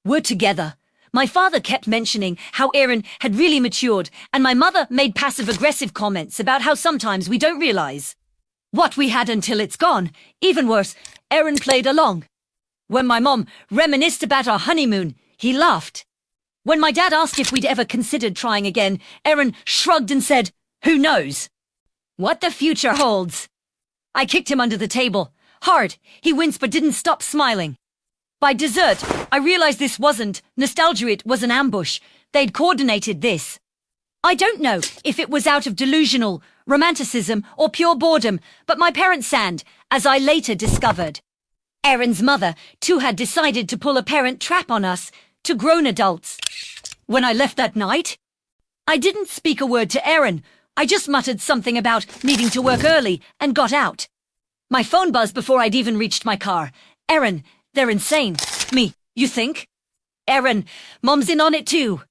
We're together. My father kept mentioning how Aaron had really matured, and my mother made passive-aggressive comments about how sometimes we don't realize what we had until it's gone. Even worse, Aaron played along. When my mom reminisced about our honeymoon, he laughed. When my dad asked if we'd ever considered trying again, Aaron shrugged and said, "Who knows what the future holds?" I kicked him under the table. Hard. He winced but didn't stop smiling. By dessert, I realized this wasn't nostalgia, it was an ambush. They'd coordinated this. I don't know if it was out of delusional romanticism or pure boredom, but my parents sand, as I later discovered. Aaron's mother, too, had decided to pull a parent trap on us, to grown adults. When I left that night, I didn't speak a word to Aaron. I just muttered something about needing to work early and got out. My phone buzzed before I'd even reached my car. "Aaron, they're insane." "Me, you think?" "Aaron, Mom's in on it too.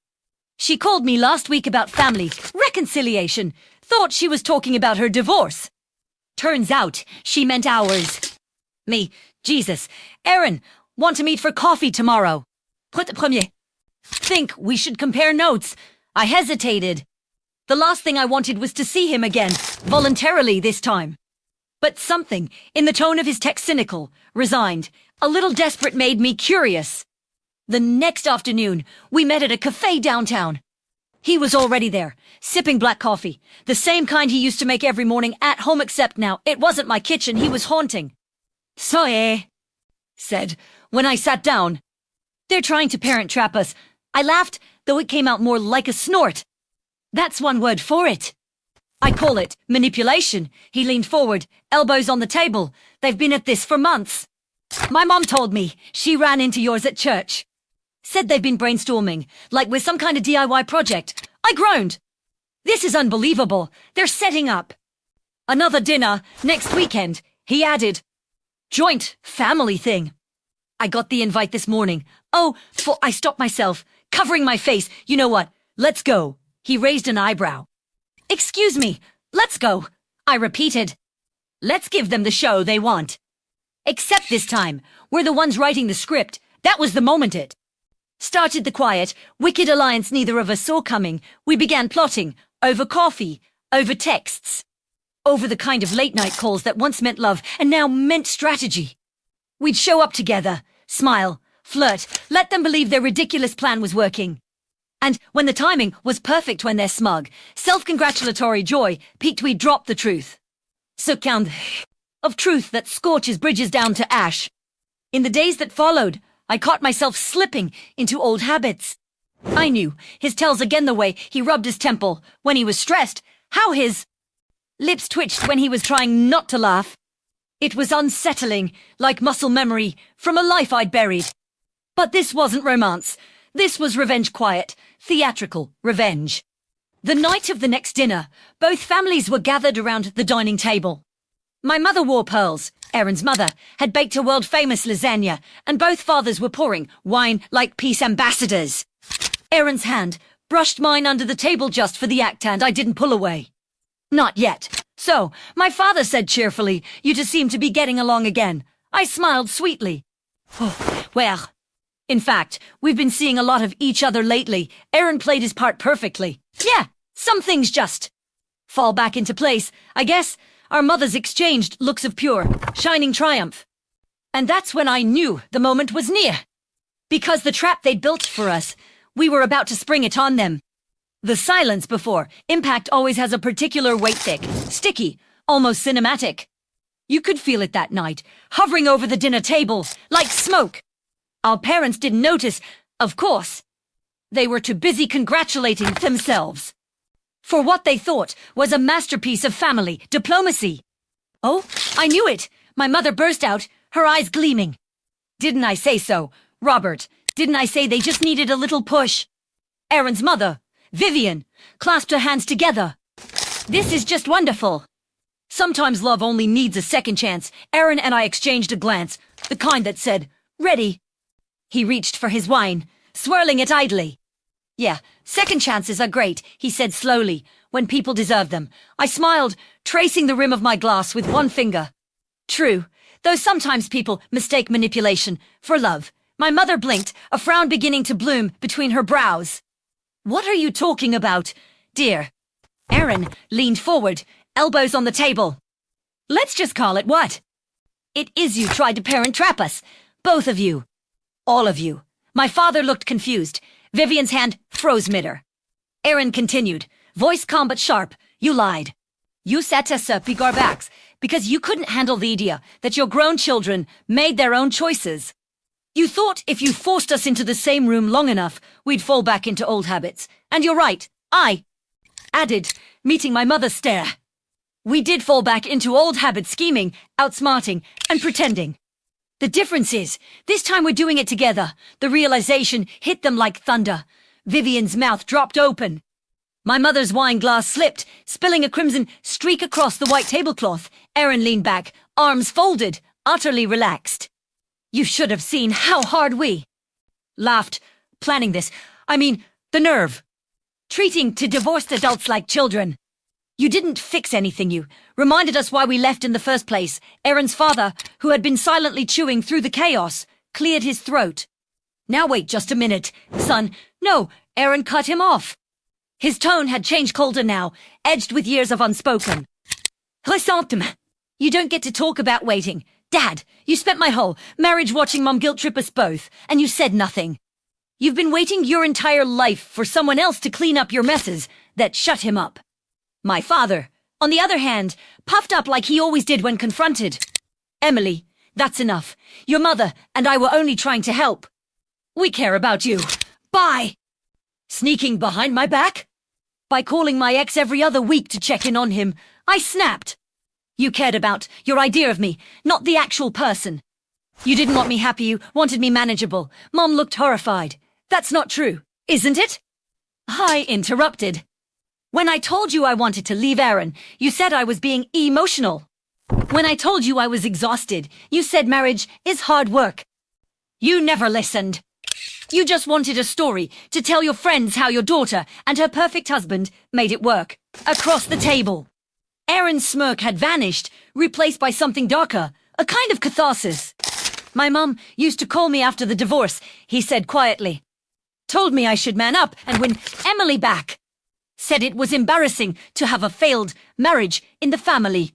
She called me last week about family reconciliation. Thought she was talking about her divorce. Turns out she meant ours." "Me, Jesus. Aaron, want to meet for coffee tomorrow." "Prêt premier." "Think we should compare notes." I hesitated. The last thing I wanted was to see him again, voluntarily this time. But something in the tone of his text, cynical, resigned, a little desperate, made me curious. The next afternoon, we met at a cafe downtown. He was already there, sipping black coffee, the same kind he used to make every morning at home, except now it wasn't my kitchen he was haunting. "So, said, when I sat down. "They're trying to parent trap us." I laughed, though it came out more like a snort. "That's one word for it." "I call it manipulation." He leaned forward, elbows on the table. "They've been at this for months. My mom told me she ran into yours at church. Said they've been brainstorming, like with some kind of DIY project." I groaned. "This is unbelievable. They're setting up another dinner next weekend," he added. "Joint family thing." "I got the invite this morning." "Oh, I stopped myself, covering my face. "You know what? Let's go." He raised an eyebrow. "Excuse me, let's go," I repeated. "Let's give them the show they want. Except this time, we're the ones writing the script. That was the moment it started the quiet, wicked alliance neither of us saw coming. We began plotting, over coffee, over texts, over the kind of late-night calls that once meant love and now meant strategy. We'd show up together, smile, flirt, let them believe their ridiculous plan was working. And when the timing was perfect, when their smug, self-congratulatory joy peaked, we'd drop the truth. Ce kind of truth that scorches bridges down to ash. In the days that followed, I caught myself slipping into old habits. I knew his tells again, the way he rubbed his temple when he was stressed, how his lips twitched when he was trying not to laugh. It was unsettling, like muscle memory from a life I'd buried. But this wasn't romance. This was revenge, quiet, theatrical revenge. The night of the next dinner, both families were gathered around the dining table. My mother wore pearls. Aaron's mother had baked a world-famous lasagna, and both fathers were pouring wine like peace ambassadors. Aaron's hand brushed mine under the table just for the act, and I didn't pull away. "Not yet." "So," my father said cheerfully, "you two seem to be getting along again." I smiled sweetly. "Oh, well, in fact, we've been seeing a lot of each other lately. Aaron played his part perfectly. Yeah, some things just fall back into place, I guess." Our mothers exchanged looks of pure, shining triumph. And that's when I knew the moment was near. Because the trap they'd built for us, we were about to spring it on them. The silence before impact always has a particular weight, thick, sticky, almost cinematic. You could feel it that night, hovering over the dinner table, like smoke. Our parents didn't notice, of course. They were too busy congratulating themselves for what they thought was a masterpiece of family diplomacy. "Oh, I knew it!" My mother burst out, her eyes gleaming. "Didn't I say so, Robert? Didn't I say they just needed a little push?" Aaron's mother, Vivian, clasped her hands together. "This is just wonderful." Sometimes love only needs a second chance. Aaron and I exchanged a glance, the kind that said, "Ready." He reached for his wine, swirling it idly. "Yeah, second chances are great," he said slowly, "when people deserve them." I smiled, tracing the rim of my glass with one finger. "True, though sometimes people mistake manipulation for love." My mother blinked, a frown beginning to bloom between her brows. What are you talking about, dear? Aaron leaned forward, elbows on the table. Let's just call it what? It is you tried to parent trap us. Both of you. All of you. My father looked confused. Vivian's hand froze mid-air. Aaron continued, voice calm but sharp. You lied. You set us up big our backs because you couldn't handle the idea that your grown children made their own choices. You thought if you forced us into the same room long enough, we'd fall back into old habits. And you're right. I added, meeting my mother's stare. We did fall back into old habits, scheming, outsmarting, and pretending. The difference is, this time we're doing it together. The realization hit them like thunder. Vivian's mouth dropped open. My mother's wine glass slipped, spilling a crimson streak across the white tablecloth. Aaron leaned back, arms folded, utterly relaxed. You should have seen how hard we laughed, planning this. I mean, the nerve. Treating to divorced adults like children. You didn't fix anything, you reminded us why we left in the first place. Aaron's father, who had been silently chewing through the chaos, cleared his throat. Now wait just a minute, son. No, Aaron cut him off. His tone had changed colder now, edged with years of unspoken ressentiment. You don't get to talk about waiting. Dad, you spent my whole marriage watching Mom guilt trip us both, and you said nothing. You've been waiting your entire life for someone else to clean up your messes that shut him up. My father, on the other hand, puffed up like he always did when confronted. Emily, that's enough. Your mother and I were only trying to help. We care about you. Bye. Sneaking behind my back? By calling my ex every other week to check in on him, I snapped. You cared about your idea of me, not the actual person. You didn't want me happy, you wanted me manageable. Mom looked horrified. That's not true, isn't it? I interrupted. When I told you I wanted to leave Aaron, you said I was being emotional. When I told you I was exhausted, you said marriage is hard work. You never listened. You just wanted a story to tell your friends how your daughter and her perfect husband made it work. Across the table. Aaron's smirk had vanished, replaced by something darker, a kind of catharsis. My mum used to call me after the divorce, he said quietly. Told me I should man up and win Emily back. Said it was embarrassing to have a failed marriage in the family.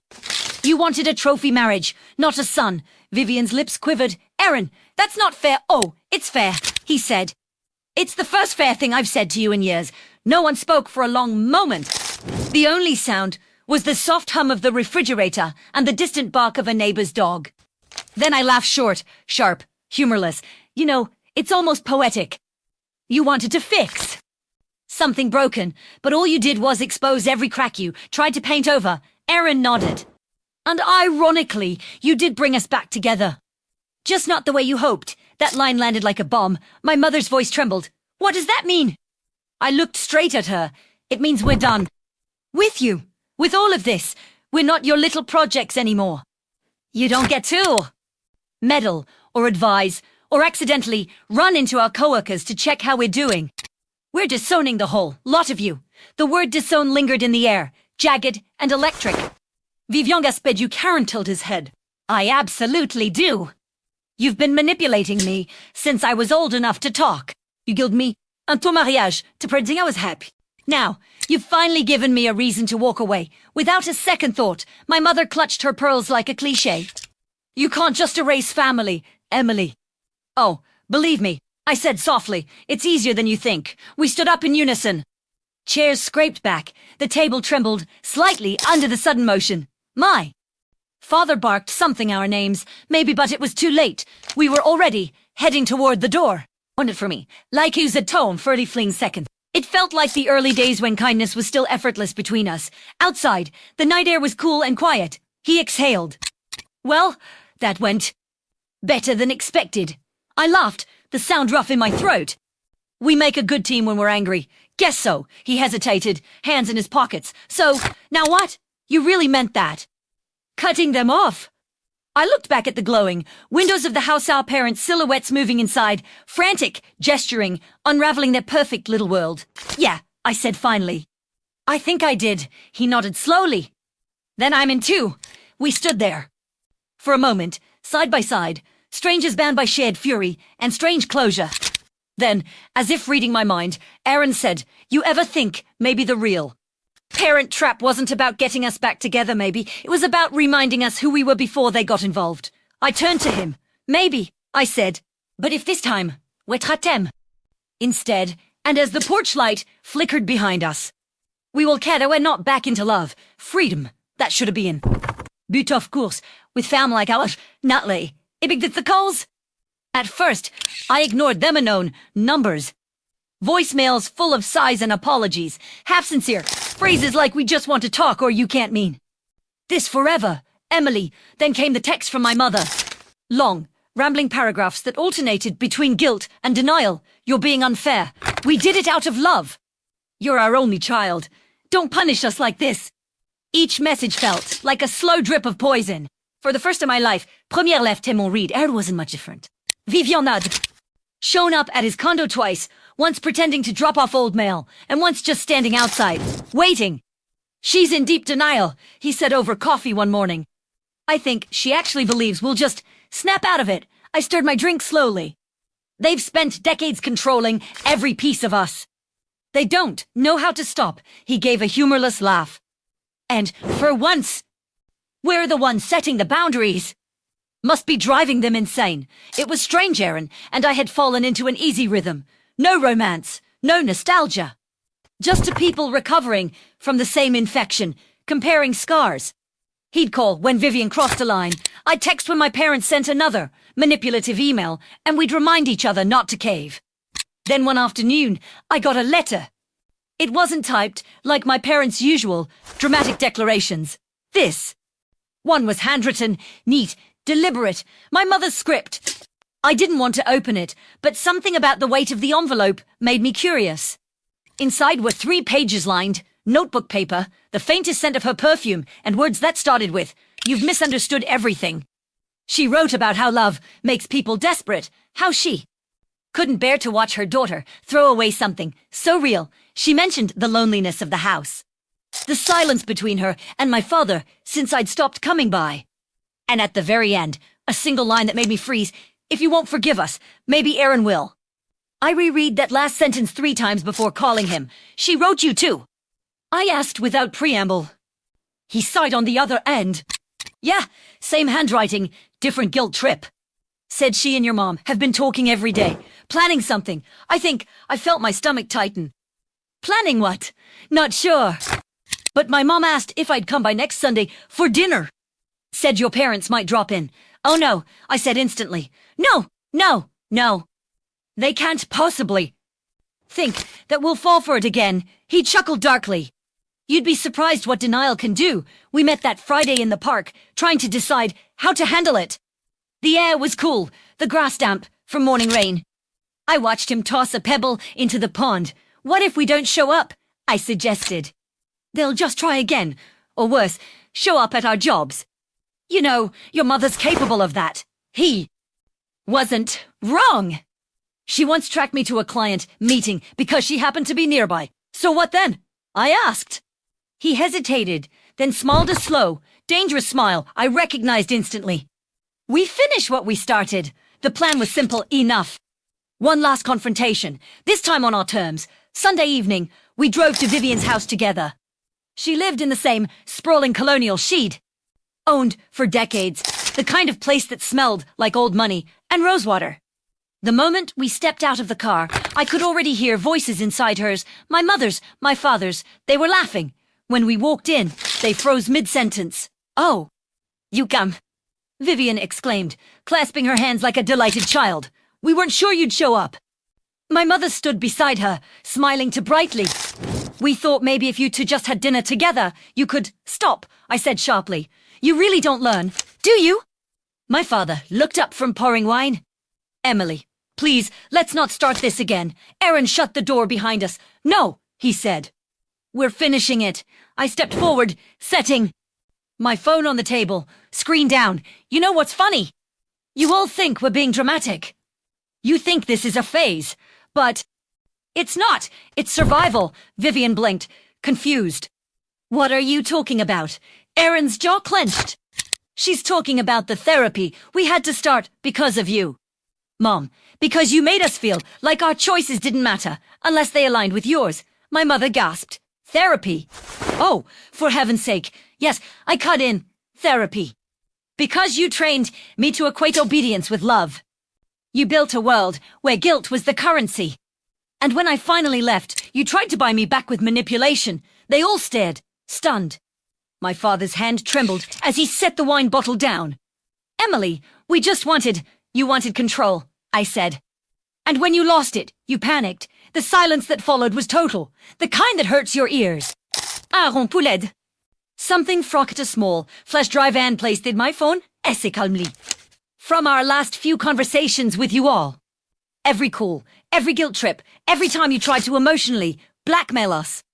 You wanted a trophy marriage, not a son. Vivian's lips quivered. Aaron, that's not fair. Oh, it's fair, he said. It's the first fair thing I've said to you in years. No one spoke for a long moment. The only sound was the soft hum of the refrigerator and the distant bark of a neighbor's dog. Then I laughed short, sharp, humorless. You know, it's almost poetic. You wanted to fix something broken, but all you did was expose every crack you tried to paint over. Aaron nodded. And ironically, you did bring us back together. Just not the way you hoped. That line landed like a bomb. My mother's voice trembled. What does that mean? I looked straight at her. It means we're done. With you. With all of this. We're not your little projects anymore. You don't get to meddle or advise or accidentally run into our coworkers to check how we're doing. We're disowning the whole lot of you. The word disown lingered in the air, jagged and electric. Vivian Gasped, you Karen tilted his head. I absolutely do. You've been manipulating me since I was old enough to talk. You guilled me un ton mariage to pretending I was happy. Now, you've finally given me a reason to walk away. Without a second thought, my mother clutched her pearls like a cliché. You can't just erase family, Emily. Oh, believe me, I said softly, it's easier than you think. We stood up in unison. Chairs scraped back. The table trembled slightly under the sudden motion. My father barked something our names, maybe, but it was too late. We were already heading toward the door. Wondered for me, like who's a tone for a fleeting second. It felt like the early days when kindness was still effortless between us. Outside, the night air was cool and quiet. He exhaled. Well, that went better than expected. I laughed, the sound rough in my throat. We make a good team when we're angry. Guess so. He hesitated, hands in his pockets. So, now what? You really meant that? Cutting them off? I looked back at the glowing windows of the house, our parents' silhouettes moving inside, frantic, gesturing, unraveling their perfect little world. Yeah, I said finally. I think I did. He nodded slowly. Then I'm in too. We stood there. For a moment, side by side, Strangers bound by shared fury and strange closure. Then, as if reading my mind, Aaron said, "You ever think maybe the real Parent Trap wasn't about getting us back together, maybe. It was about reminding us who we were before they got involved." I turned to him. "Maybe," I said. "But if this time, wetratem." Instead, and as the porch light flickered behind us, "We will care we're not back into love. Freedom, that should have been. But of course, with fam like ours, Natalie, ibig the calls." At first, I ignored them unknown numbers. Voicemails full of sighs and apologies, half-sincere, phrases like "we just want to talk" or "you can't mean this forever, Emily." Then came the text from my mother. Long, rambling paragraphs that alternated between guilt and denial. "You're being unfair. We did it out of love. You're our only child. Don't punish us like this." Each message felt like a slow drip of poison. For the first of my life, première left mon read. Aaron wasn't much different. Vivian had shown up at his condo twice, once pretending to drop off old mail, and once just standing outside, waiting. "She's in deep denial," he said over coffee one morning. "I think she actually believes we'll just snap out of it." I stirred my drink slowly. "They've spent decades controlling every piece of us. They don't know how to stop." He gave a humorless laugh. "And for once, we're the ones setting the boundaries. Must be driving them insane." It was strange, Aaron, and I had fallen into an easy rhythm. No romance, no nostalgia. Just two people recovering from the same infection, comparing scars. He'd call when Vivian crossed a line. I'd text when my parents sent another manipulative email, and we'd remind each other not to cave. Then one afternoon, I got a letter. It wasn't typed like my parents' usual dramatic declarations. This one was handwritten, neat, deliberate, my mother's script. I didn't want to open it, but something about the weight of the envelope made me curious. Inside were 3 pages lined, notebook paper, the faintest scent of her perfume, and words that started with, "You've misunderstood everything." She wrote about how love makes people desperate, how she couldn't bear to watch her daughter throw away something so real. She mentioned the loneliness of the house, the silence between her and my father since I'd stopped coming by. And at the very end, a single line that made me freeze. "If you won't forgive us, maybe Aaron will." I reread that last sentence 3 times before calling him. "She wrote you too?" I asked without preamble. He sighed on the other end. "Yeah, same handwriting, different guilt trip. Said she and your mom have been talking every day, planning something. I think I felt my stomach tighten." "Planning what?" "Not sure. But my mom asked if I'd come by next Sunday for dinner. Said your parents might drop in." "Oh no," I said instantly. No. They can't possibly think that we'll fall for it again." He chuckled darkly. "You'd be surprised what denial can do. We met that Friday in the park, trying to decide how to handle it. The air was cool, the grass damp from morning rain. I watched him toss a pebble into the pond. What if we don't show up?" I suggested. "They'll just try again, or worse, show up at our jobs. You know, your mother's capable of that." He wasn't wrong. She once tracked me to a client meeting because she happened to be nearby. "So what then?" I asked. He hesitated, then smiled a slow, dangerous smile I recognized instantly. "We finished what we started." The plan was simple enough. One last confrontation, this time on our terms. Sunday evening, we drove to Vivian's house together. She lived in the same sprawling colonial she'd owned for decades, the kind of place that smelled like old money and rosewater. The moment we stepped out of the car, I could already hear voices inside hers, my mother's, my father's. They were laughing. When we walked in, they froze mid-sentence. "Oh, you come," Vivian exclaimed, clasping her hands like a delighted child. "We weren't sure you'd show up." My mother stood beside her, smiling too brightly. "We thought maybe if you two just had dinner together, you could—" "Stop," I said sharply. "You really don't learn, do you?" My father looked up from pouring wine. "Emily, please, let's not start this again." Aaron shut the door behind us. "No," he said. "We're finishing it." I stepped forward, setting my phone on the table, screen down. "You know what's funny? You all think we're being dramatic. You think this is a phase, but it's not. It's survival." Vivian blinked, confused. "What are you talking about?" Aaron's jaw clenched. She's talking about the therapy we had to start because of you. Mom, because you made us feel like our choices didn't matter unless they aligned with yours. My mother gasped. Therapy? Oh, for heaven's sake. Yes, I cut in. Therapy. Because you trained me to equate obedience with love. You built a world where guilt was the currency. And when I finally left, you tried to buy me back with manipulation. They all stared, stunned. My father's hand trembled as he set the wine bottle down. Emily, you wanted control, I said. And when you lost it, you panicked. The silence that followed was total, the kind that hurts your ears. Poulet. Something fraught at a small, flesh-dry van placed in my phone, assez calmly. From our last few conversations with you all. Every call, every guilt trip, every time you tried to emotionally blackmail us.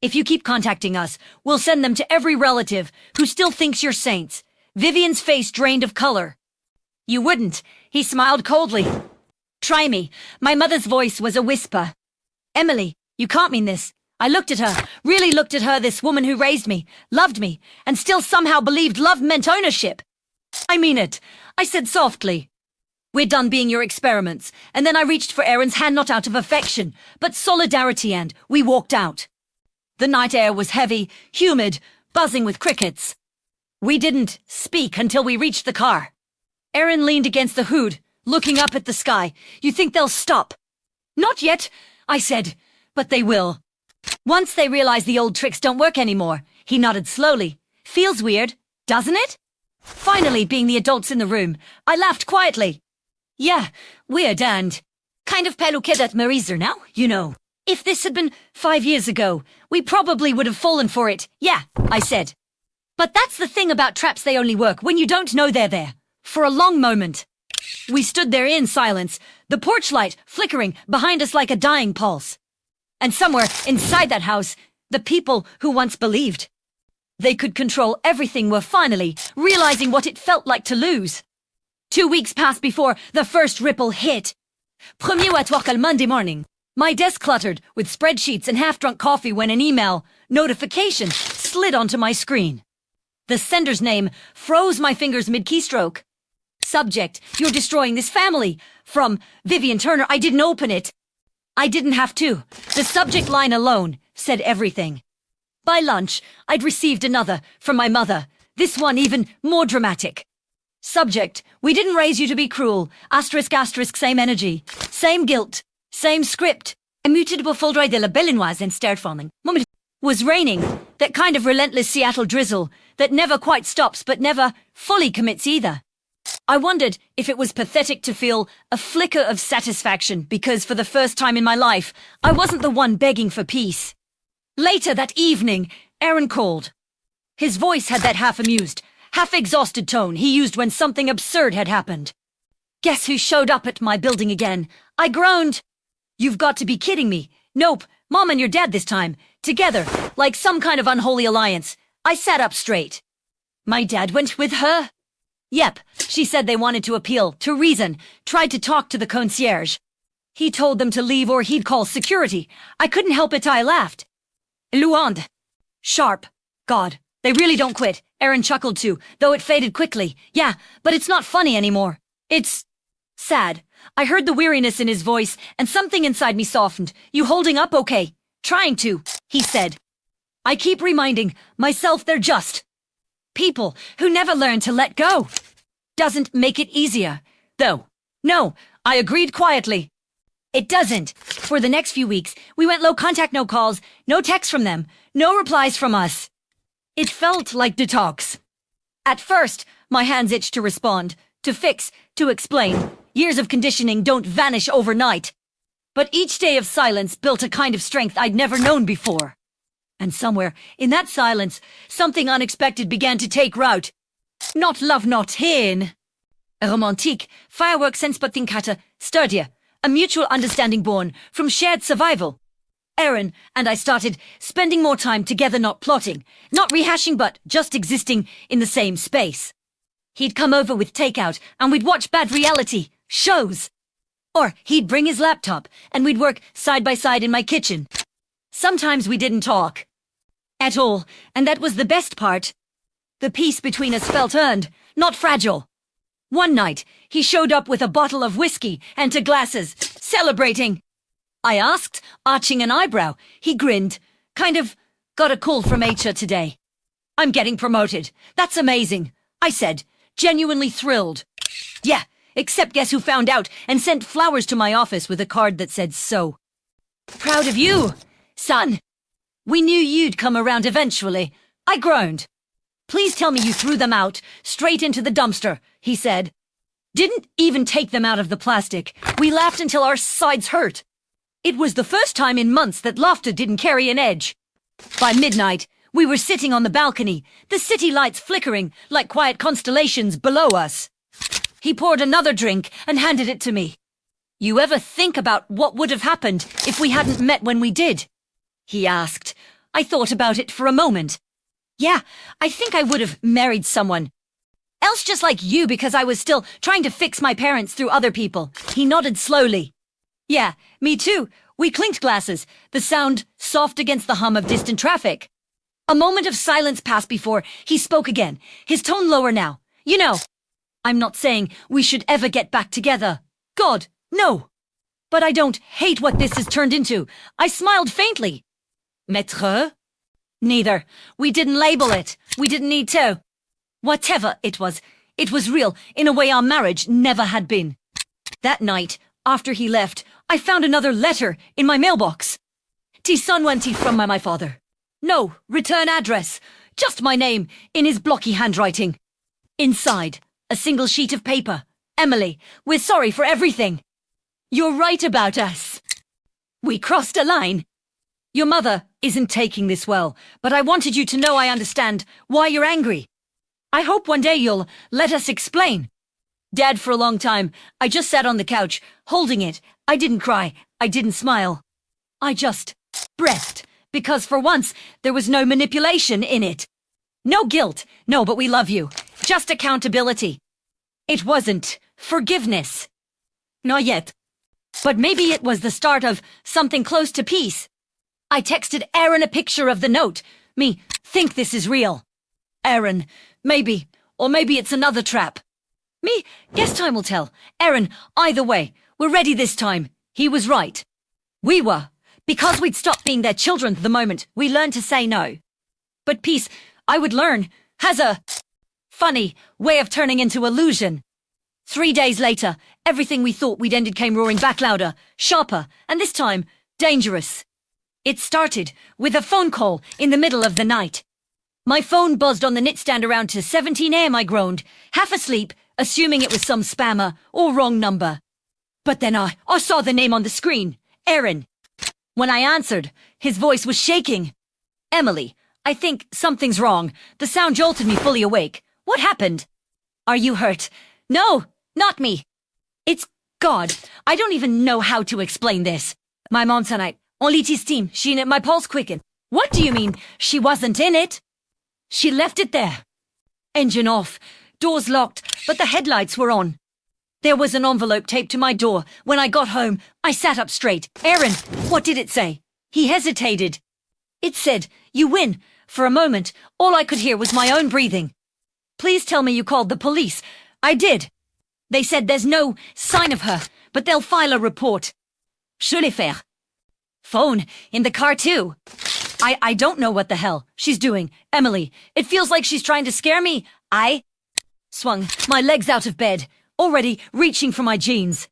If you keep contacting us, we'll send them to every relative who still thinks you're saints. Vivian's face drained of color. You wouldn't. He smiled coldly. Try me. My mother's voice was a whisper. Emily, you can't mean this. I looked at her, really looked at her, this woman who raised me, loved me, and still somehow believed love meant ownership. I mean it, I said softly. We're done being your experiments. And then I reached for Aaron's hand, not out of affection, but solidarity, and we walked out. The night air was heavy, humid, buzzing with crickets. We didn't speak until we reached the car. Aaron leaned against the hood, looking up at the sky. You think they'll stop? Not yet, I said, but they will. Once they realize the old tricks don't work anymore. He nodded slowly. Feels weird, doesn't it? Finally, being the adults in the room, I laughed quietly. Yeah, weird and kind of peluqued at Marisa now, you know. If this had been 5 years ago, we probably would have fallen for it. Yeah, I said. But that's the thing about traps, they only work when you don't know they're there. For a long moment. We stood there in silence, the porch light flickering behind us like a dying pulse. And somewhere inside that house, the people who once believed they could control everything were finally realizing what it felt like to lose. 2 weeks passed before the first ripple hit. Premier à Monday morning. My desk cluttered with spreadsheets and half-drunk coffee when an email notification slid onto my screen. The sender's name froze my fingers mid-keystroke. Subject, you're destroying this family. From Vivian Turner. I didn't open it. I didn't have to. The subject line alone said everything. By lunch, I'd received another from my mother. This one even more dramatic. Subject, we didn't raise you to be cruel. Asterisk, asterisk, same energy. Same guilt. Same script. Immutable foldroy de la Belinoise and stared falling. Was raining. That kind of relentless Seattle drizzle that never quite stops but never fully commits either. I wondered if it was pathetic to feel a flicker of satisfaction because for the first time in my life, I wasn't the one begging for peace. Later that evening, Aaron called. His voice had that half-amused, half-exhausted tone he used when something absurd had happened. Guess who showed up at my building again? I groaned. You've got to be kidding me. Nope, Mom and your dad this time. Together, like some kind of unholy alliance. I sat up straight. My dad went with her? Yep, she said they wanted to appeal to reason, tried to talk to the concierge. He told them to leave or he'd call security. I couldn't help it, I laughed. Disowned. Sharp. God, they really don't quit. Aaron chuckled too, though it faded quickly. Yeah, but it's not funny anymore. It's sad. I heard the weariness in his voice, and something inside me softened. You holding up okay? Trying to, he said. I keep reminding myself they're just people who never learn to let go. Doesn't make it easier, though. No, I agreed quietly. It doesn't. For the next few weeks, we went low contact, no calls, no texts from them, no replies from us. It felt like detox. At first, my hands itched to respond, to fix, to explain. Years of conditioning don't vanish overnight. But each day of silence built a kind of strength I'd never known before. And somewhere, in that silence, something unexpected began to take root. Not love, not haine. A romantique, fireworks and spottingkata, sturdier, a mutual understanding born from shared survival. Aaron and I started spending more time together, not plotting, not rehashing, but just existing in the same space. He'd come over with takeout, and we'd watch bad reality shows. Or he'd bring his laptop, and we'd work side by side in my kitchen. Sometimes we didn't talk at all, and that was the best part. The peace between us felt earned, not fragile. One night, he showed up with a bottle of whiskey and 2 glasses, celebrating. I asked, arching an eyebrow. He grinned. Kind of, got a call from HR today. I'm getting promoted. That's amazing, I said, genuinely thrilled. Yeah, except guess who found out and sent flowers to my office with a card that said so. Proud of you, son. We knew you'd come around eventually. I groaned. Please tell me you threw them out, straight into the dumpster, he said. Didn't even take them out of the plastic. We laughed until our sides hurt. It was the first time in months that laughter didn't carry an edge. By midnight, we were sitting on the balcony, the city lights flickering like quiet constellations below us. He poured another drink and handed it to me. You ever think about what would have happened if we hadn't met when we did? He asked. I thought about it for a moment. Yeah, I think I would have married someone else just like you because I was still trying to fix my parents through other people. He nodded slowly. Yeah, me too. We clinked glasses, the sound soft against the hum of distant traffic. A moment of silence passed before he spoke again, his tone lower now. You know, I'm not saying we should ever get back together. God, no. But I don't hate what this has turned into. I smiled faintly. Maître? Neither. We didn't label it. We didn't need to. Whatever it was real in a way our marriage never had been. That night, after he left, I found another letter in my mailbox. Disowned from my father. No return address, just my name in his blocky handwriting. Inside, a single sheet of paper. Emily, we're sorry for everything. You're right about us. We crossed a line. Your mother isn't taking this well, but I wanted you to know I understand why you're angry. I hope one day you'll let us explain. Dad, for a long time, I just sat on the couch, holding it. I didn't cry. I didn't smile. I just breathed, because for once, there was no manipulation in it. No guilt. No, but we love you. Just accountability. It wasn't forgiveness. Not yet. But maybe it was the start of something close to peace. I texted Aaron a picture of the note. Me, think this is real. Aaron, maybe. Or maybe it's another trap. Me, guess time will tell. Aaron, either way, we're ready this time. He was right. We were. Because we'd stopped being their children the moment we learned to say no. But peace, I would learn, has a funny way of turning into illusion. 3 days later, everything we thought we'd ended came roaring back louder, sharper, and this time, dangerous. It started with a phone call in the middle of the night. My phone buzzed on the nightstand around to 17 a.m. I groaned, half asleep, assuming it was some spammer or wrong number. But then I saw the name on the screen, Aaron. When I answered, his voice was shaking. Emily, I think something's wrong. The sound jolted me fully awake. What happened? Are you hurt? No, not me. It's God. I don't even know how to explain this. My mom tonight, on lit steam, my pulse quickened. What do you mean, she wasn't in it? She left it there. Engine off, doors locked, but the headlights were on. There was an envelope taped to my door. When I got home, I sat up straight. Aaron, what did it say? He hesitated. It said, you win. For a moment, all I could hear was my own breathing. Please tell me you called the police. I did. They said there's no sign of her, but they'll file a report. Je l'ai faire. Phone, in the car too. I don't know what the hell she's doing. Emily, it feels like she's trying to scare me. I swung my legs out of bed, already reaching for my jeans.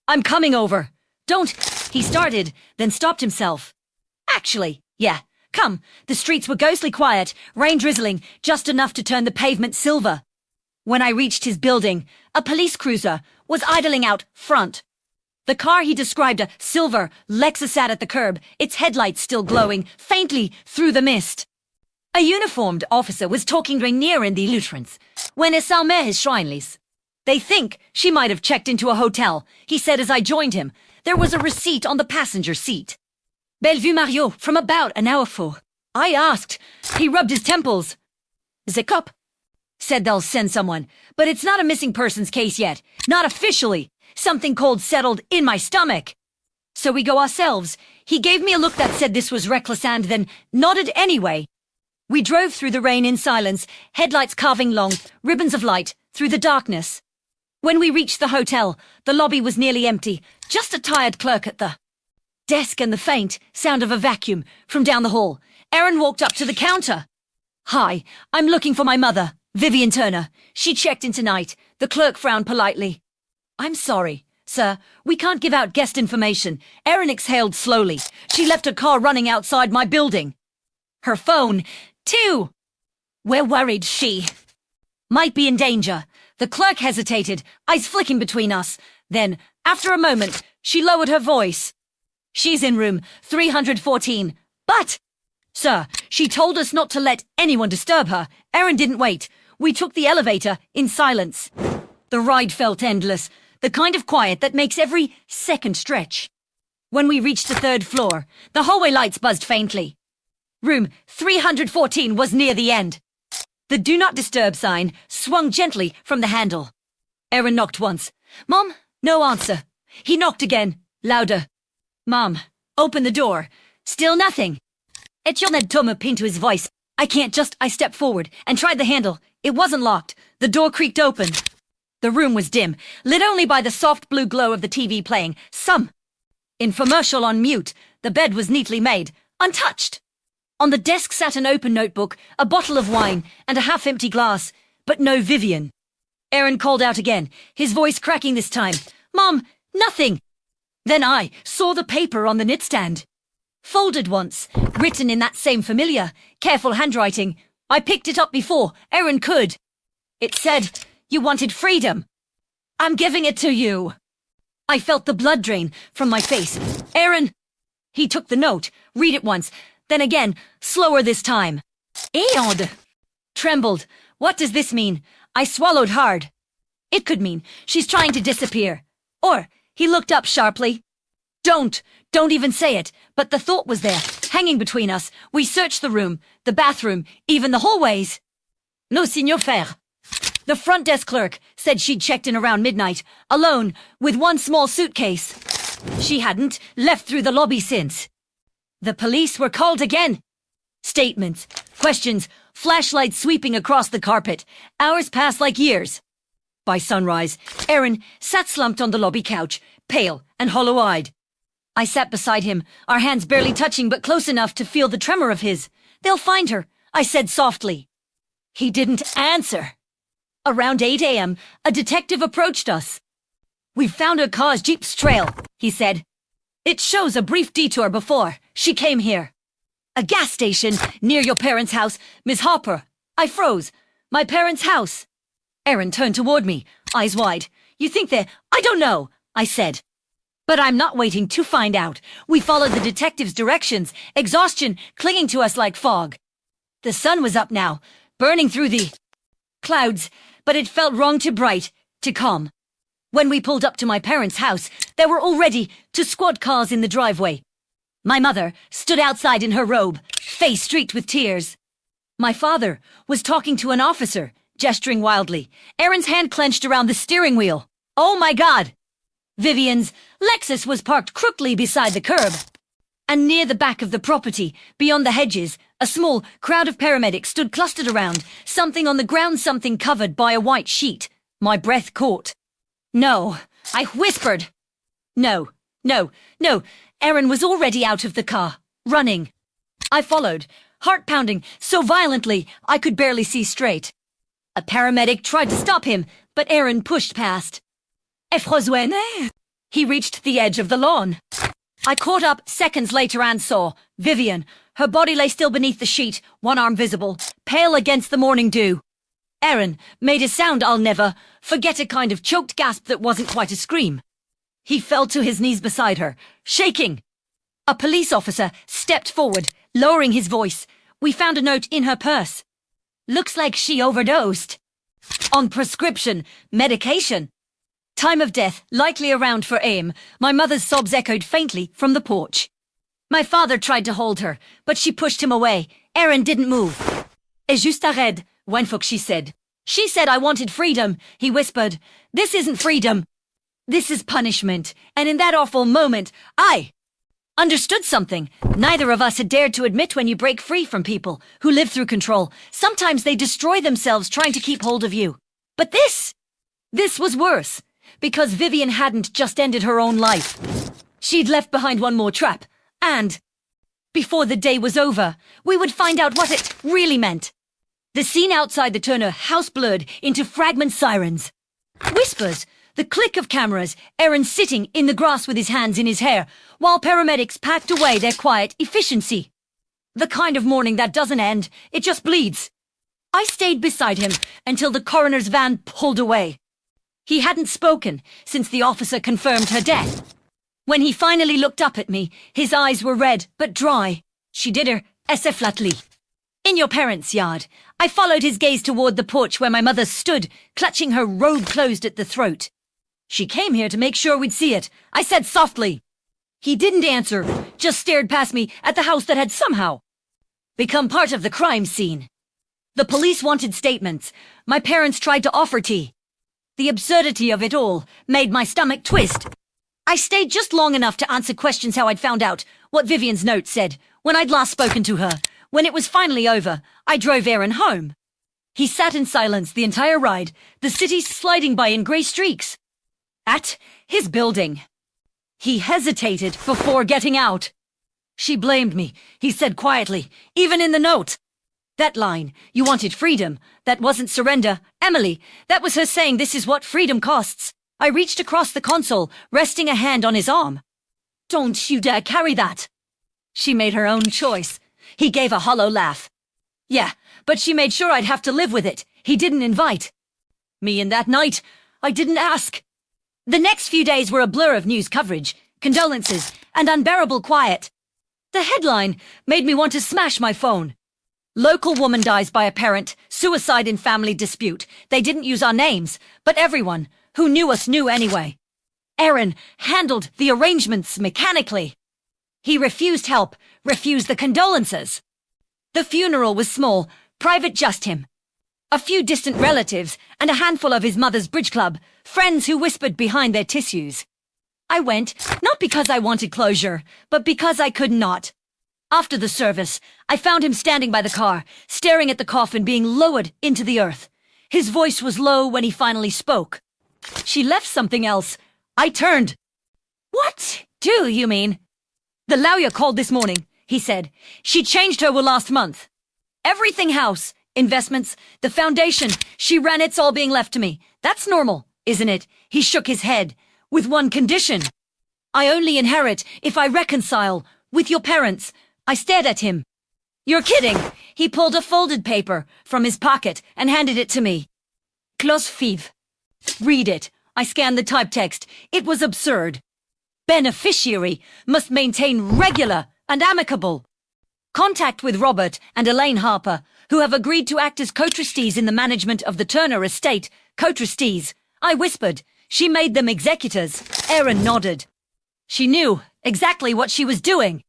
I'm coming over. Don't, he started, then stopped himself. Actually, yeah, come. The streets were ghostly quiet, rain drizzling, just enough to turn the pavement silver. When I reached his building, a police cruiser was idling out front. The car he described, a silver Lexus, sat at the curb, its headlights still glowing faintly through the mist. A uniformed officer was talking very near in the entrance, when es salmer his shreinlis. They think she might have checked into a hotel, he said as I joined him. There was a receipt on the passenger seat. Bellevue Mario, from about an hour for. I asked. He rubbed his temples. The cop said they'll send someone, but it's not a missing persons case yet. Not officially. Something cold settled in my stomach. So we go ourselves. He gave me a look that said this was reckless and then nodded anyway. We drove through the rain in silence, headlights carving long ribbons of light through the darkness. When we reached the hotel, the lobby was nearly empty, just a tired clerk at the desk and the faint sound of a vacuum from down the hall. Erin walked up to the counter. "Hi, I'm looking for my mother, Vivian Turner. She checked in tonight." The clerk frowned politely. "I'm sorry, sir. We can't give out guest information." Erin exhaled slowly. "She left her car running outside my building. Her phone, too. We're worried she might be in danger." The clerk hesitated, eyes flicking between us. Then, after a moment, she lowered her voice. "She's in room 314. But, sir, she told us not to let anyone disturb her." Erin didn't wait. We took the elevator in silence. The ride felt endless, the kind of quiet that makes every second stretch. When we reached the third floor, the hallway lights buzzed faintly. Room 314 was near the end. The Do Not Disturb sign swung gently from the handle. Erin knocked once. "Mom?" No answer. He knocked again, louder. "Mom, open the door." Still nothing. Etienne Thomas pinned to his voice. I stepped forward and tried the handle. It wasn't locked. The door creaked open. The room was dim, lit only by the soft blue glow of the TV playing some infomercial on mute. The bed was neatly made, untouched. On the desk sat an open notebook, a bottle of wine, and a half-empty glass, but no Vivian. Erin called out again, his voice cracking this time. "Mom, nothing." Then I saw the paper on the nightstand. Folded once, written in that same familiar, careful handwriting. I picked it up before Erin could. It said, "You wanted freedom. I'm giving it to you." I felt the blood drain from my face. "Erin." He took the note, read it once, then again, slower this time. "Disowned." Trembled. What does this mean? I swallowed hard. It could mean she's trying to disappear. Or, he looked up sharply. Don't even say it." But the thought was there, hanging between us. We searched the room, the bathroom, even the hallways. "No, signor faire." The front desk clerk said she'd checked in around midnight, alone, with one small suitcase. She hadn't left through the lobby since. The police were called again. Statements, questions, flashlights sweeping across the carpet. Hours passed like years. By sunrise, Erin sat slumped on the lobby couch, pale and hollow-eyed. I sat beside him, our hands barely touching but close enough to feel the tremor of his. "They'll find her," I said softly. He didn't answer. Around 8 a.m., a detective approached us. "We've found her car's Jeep's trail," he said. "It shows a brief detour before she came here. A gas station near your parents' house, Miss Harper." I froze. "My parents' house?" Erin turned toward me, eyes wide. "You think they're—" "I don't know," I said. But I'm not waiting to find out. We followed the detective's directions, exhaustion clinging to us like fog. The sun was up now, burning through the clouds, but it felt wrong to bright, to calm. When we pulled up to my parents' house, there were already 2 squad cars in the driveway. My mother stood outside in her robe, face streaked with tears. My father was talking to an officer, gesturing wildly. Erin's hand clenched around the steering wheel. "Oh my God!" Vivian's Lexus was parked crookedly beside the curb. And near the back of the property, beyond the hedges, a small crowd of paramedics stood clustered around, something on the ground, something covered by a white sheet. My breath caught. "No," I whispered. No. Erin was already out of the car, running. I followed, heart pounding so violently I could barely see straight. A paramedic tried to stop him, but Erin pushed past. He reached the edge of the lawn. I caught up seconds later and saw Vivian. Her body lay still beneath the sheet, one arm visible, pale against the morning dew. Erin made a sound I'll never forget, a kind of choked gasp that wasn't quite a scream. He fell to his knees beside her, shaking. A police officer stepped forward, lowering his voice. "We found a note in her purse. Looks like she overdosed. On prescription medication. Time of death likely around 4 a.m. My mother's sobs echoed faintly from the porch. My father tried to hold her, but she pushed him away. Erin didn't move. "Et juste arrête, Wenfuck," she said. "She said I wanted freedom," he whispered. "This isn't freedom. This is punishment." And in that awful moment, I Understood something. Neither of us had dared to admit when you break free from people who live through control. Sometimes they destroy themselves trying to keep hold of you. But this was worse, because Vivian hadn't just ended her own life. She'd left behind one more trap, and before the day was over, we would find out what it really meant. The scene outside the Turner house blurred into fragment sirens. Whispers, the click of cameras, Aaron sitting in the grass with his hands in his hair, while paramedics packed away their quiet efficiency. The kind of mourning that doesn't end, it just bleeds. I stayed beside him until the coroner's van pulled away. He hadn't spoken since the officer confirmed her death. When he finally looked up at me, his eyes were red but dry. She did her flatly. In your parents' yard, I followed his gaze toward the porch where my mother stood, clutching her robe closed at the throat. She came here to make sure we'd see it, I said softly. He didn't answer, just stared past me at the house that had somehow become part of the crime scene. The police wanted statements. My parents tried to offer tea. The absurdity of it all made my stomach twist. I stayed just long enough to answer questions how I'd found out what Vivian's note said when I'd last spoken to her. When it was finally over, I drove Aaron home. He sat in silence the entire ride, the city sliding by in grey streaks. At his building. He hesitated before getting out. She blamed me, he said quietly, even in the note. That line, you wanted freedom, that wasn't surrender. Emily, that was her saying this is what freedom costs. I reached across the console, resting a hand on his arm. Don't you dare carry that. She made her own choice. He gave a hollow laugh. Yeah, but she made sure I'd have to live with it. He didn't invite me in that night. I didn't ask. The next few days were a blur of news coverage, condolences, and unbearable quiet. The headline made me want to smash my phone. Local woman dies by a parent, suicide in family dispute. They didn't use our names, but everyone who knew us knew anyway. Aaron handled the arrangements mechanically. He refused help, refused the condolences. The funeral was small, private, just him. A few distant relatives and a handful of his mother's bridge club, friends who whispered behind their tissues. I went, not because I wanted closure, but because I could not. After the service, I found him standing by the car, staring at the coffin being lowered into the earth. His voice was low when he finally spoke. She left something else. I turned. What do you mean? The lawyer called this morning, he said. She changed her will last month. Everything house, investments, the foundation, she ran, it's all being left to me. That's normal, isn't it? He shook his head. With one condition. I only inherit if I reconcile with your parents. I stared at him. You're kidding. He pulled a folded paper from his pocket and handed it to me. Clause 5. Read it. I scanned the typetext. It was absurd. Beneficiary must maintain regular and amicable contact with Robert and Elaine Harper, who have agreed to act as co-trustees in the management of the Turner estate. Co-trustees, I whispered. She made them executors. Aaron nodded. She knew exactly what she was doing.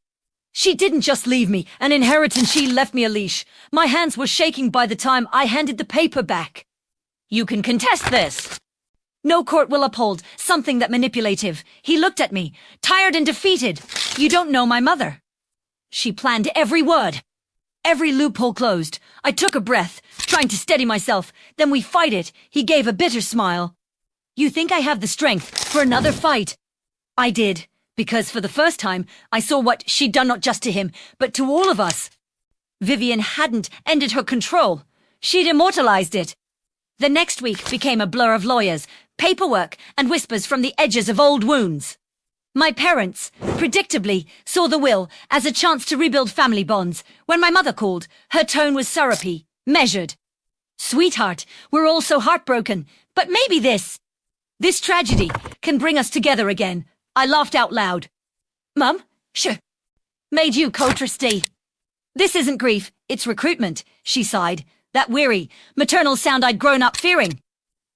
She didn't just leave me an inheritance, she left me a leash. My hands were shaking by the time I handed the paper back. You can contest this. No court will uphold something that manipulative. He looked at me, tired and defeated. You don't know my mother. She planned every word. Every loophole closed. I took a breath, trying to steady myself. Then we fight it. He gave a bitter smile. You think I have the strength for another fight? I did, because for the first time, I saw what she'd done not just to him, but to all of us. Vivian hadn't ended her control. She'd immortalized it. The next week became a blur of lawyers, paperwork, and whispers from the edges of old wounds. My parents, predictably, saw the will as a chance to rebuild family bonds. When my mother called, her tone was syrupy, measured. Sweetheart, we're all so heartbroken, but maybe this tragedy can bring us together again. I laughed out loud. Mum, sure. Made you co-trustee. This isn't grief, it's recruitment, she sighed. That weary, maternal sound I'd grown up fearing.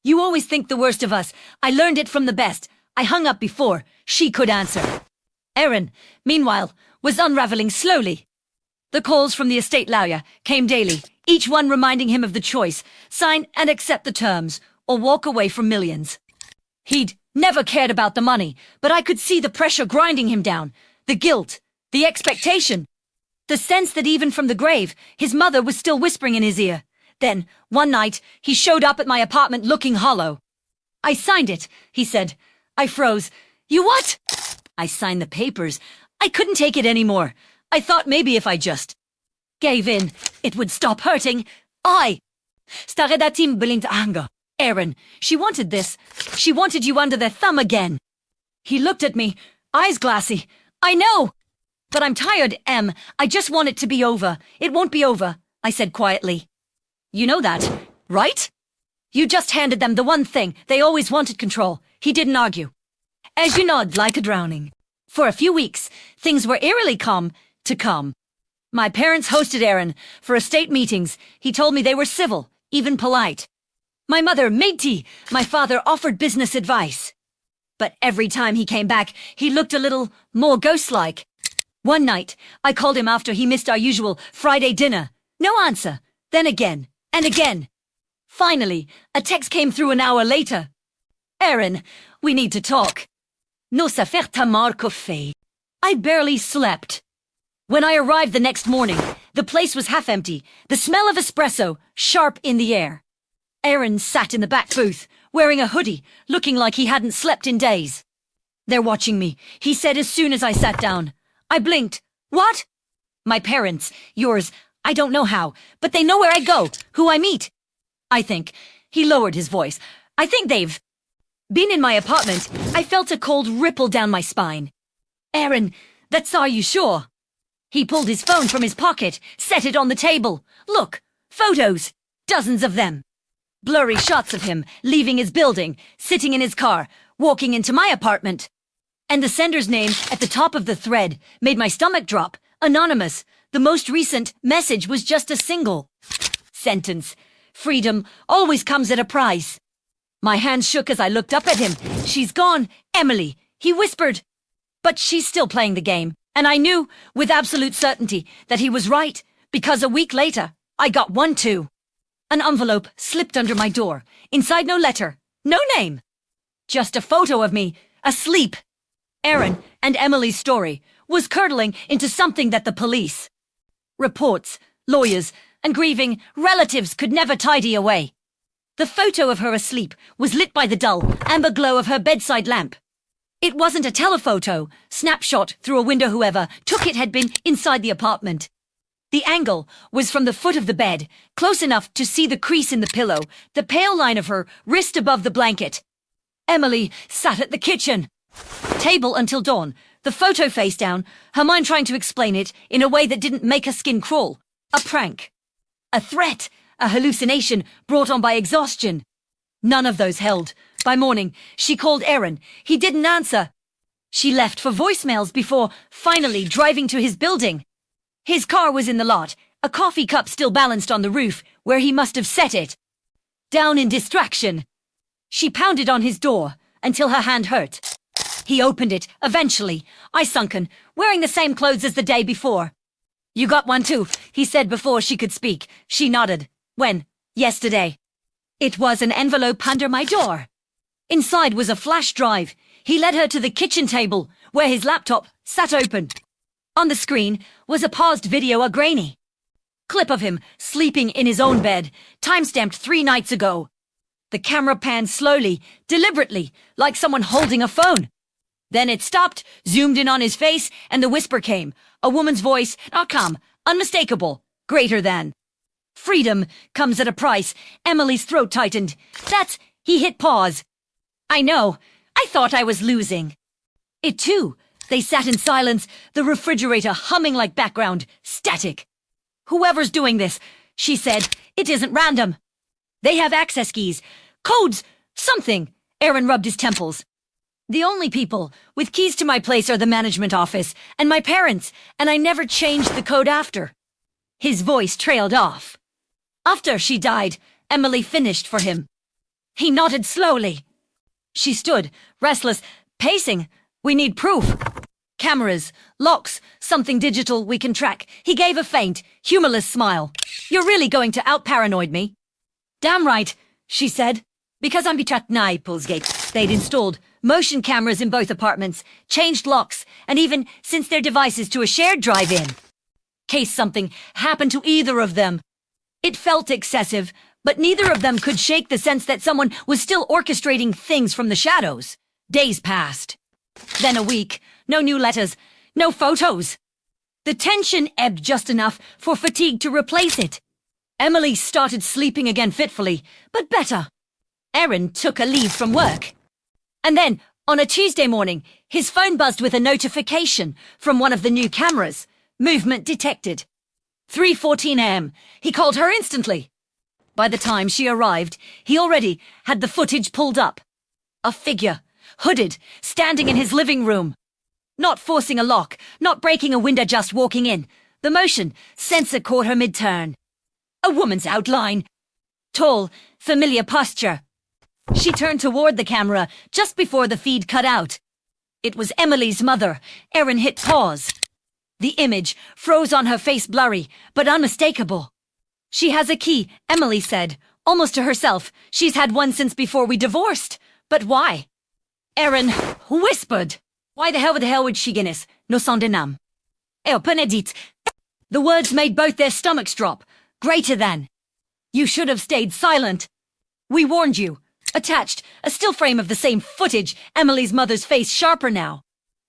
You always think the worst of us. I learned it from the best. I hung up before she could answer. Aaron, meanwhile, was unraveling slowly. The calls from the estate lawyer came daily, each one reminding him of the choice, sign and accept the terms, or walk away from millions. He'd never cared about the money, but I could see the pressure grinding him down. The guilt, the expectation, the sense that even from the grave, his mother was still whispering in his ear. Then, one night, he showed up at my apartment looking hollow. "I signed it," he said. I froze. "You what?" "I signed the papers. I couldn't take it anymore. I thought maybe if I just gave in, it would stop hurting. I Staredatim blind anger. Aaron, she wanted this. She wanted you under their thumb again." He looked at me, eyes glassy. "I know. But I'm tired, Em. I just want it to be over. It won't be over," I said quietly. "You know that, right? You just handed them the one thing they always wanted: control." He didn't argue. As you nod like a drowning. For a few weeks, things were eerily calm to come. My parents hosted Aaron for estate meetings. He told me they were civil, even polite. My mother made tea. My father offered business advice. But every time he came back, he looked a little more ghost-like. One night, I called him after he missed our usual Friday dinner. No answer. Then again, and again. Finally, a text came through an hour later. "Aaron, we need to talk." "No ça fait tamar café." I barely slept. When I arrived the next morning, the place was half empty, the smell of espresso sharp in the air. Aaron sat in the back booth, wearing a hoodie, looking like he hadn't slept in days. "They're watching me," he said as soon as I sat down. I blinked. "What?" "My parents, yours, I don't know how, but they know where I go, who I meet. I think," he lowered his voice, "I think they've been in my apartment." I felt a cold ripple down my spine. "Aaron, that's are you sure?" He pulled his phone from his pocket, set it on the table. "Look, photos, dozens of them. Blurry shots of him leaving his building, sitting in his car, walking into my apartment." And the sender's name at the top of the thread made my stomach drop. Anonymous. The most recent message was just a single sentence. "Freedom always comes at a price." My hands shook as I looked up at him. "She's gone, Emily," he whispered. But she's still playing the game. And I knew, with absolute certainty, that he was right, because a week later, I got one too. An envelope slipped under my door. Inside, no letter, no name. Just a photo of me, asleep. Aaron and Emily's story was curdling into something that the police, reports, lawyers, and grieving relatives could never tidy away. The photo of her asleep was lit by the dull, amber glow of her bedside lamp. It wasn't a telephoto, snapshot through a window. Whoever took it had been inside the apartment. The angle was from the foot of the bed, close enough to see the crease in the pillow, the pale line of her wrist above the blanket. Emily sat at the kitchen table until dawn, the photo face down, her mind trying to explain it in a way that didn't make her skin crawl. A prank. A threat. A hallucination brought on by exhaustion. None of those held. By morning, she called Aaron. He didn't answer. She left for voicemails before finally driving to his building. His car was in the lot, a coffee cup still balanced on the roof, where he must have set it. Down in distraction. She pounded on his door until her hand hurt. He opened it, eventually, eye sunken, wearing the same clothes as the day before. "You got one too," he said before she could speak. She nodded. "When?" "Yesterday." It was an envelope under my door. Inside was a flash drive. He led her to the kitchen table, where his laptop sat open. On the screen was a paused video, a grainy clip of him sleeping in his own bed, time-stamped 3 nights ago. The camera panned slowly, deliberately, like someone holding a phone. Then it stopped, zoomed in on his face, and the whisper came. A woman's voice, not calm, unmistakable, greater than. "Freedom comes at a price." Emily's throat tightened. "That's..." He hit pause. "I know. I thought I was losing." It too. They sat in silence, the refrigerator humming like background, static. "Whoever's doing this," she said, "it isn't random. They have access keys, codes, something." Aaron rubbed his temples. "The only people with keys to my place are the management office and my parents, and I never changed the code after." His voice trailed off. "After she died," Emily finished for him. He nodded slowly. She stood, restless, pacing. "We need proof. Cameras, locks, something digital we can track." He gave a faint, humorless smile. "You're really going to out-paranoid me?" "Damn right," she said. "Because I'm Naples Gate." They'd installed motion cameras in both apartments, changed locks, and even synced their devices to a shared drive-in. Case something happened to either of them. It felt excessive, but neither of them could shake the sense that someone was still orchestrating things from the shadows. Days passed. Then a week. No new letters. No photos. The tension ebbed just enough for fatigue to replace it. Emily started sleeping again fitfully, but better. Aaron took a leave from work. And then, on a Tuesday morning, his phone buzzed with a notification from one of the new cameras. Movement detected. 3:14 a.m. He called her instantly. By the time she arrived, he already had the footage pulled up. A figure, hooded, standing in his living room. Not forcing a lock, not breaking a window, just walking in. The motion sensor caught her mid-turn. A woman's outline. Tall, familiar posture. She turned toward the camera just before the feed cut out. It was Emily's mother. Aaron hit pause. The image froze on her face, blurry, but unmistakable. She has a key, Emily said, almost to herself. She's had one since before we divorced. But why? Aaron whispered. Why the hell would she Guinness? No sang de nam. Benedict. The words made both their stomachs drop. Greater than. You should have stayed silent. We warned you. Attached, a still frame of the same footage, Emily's mother's face sharper now.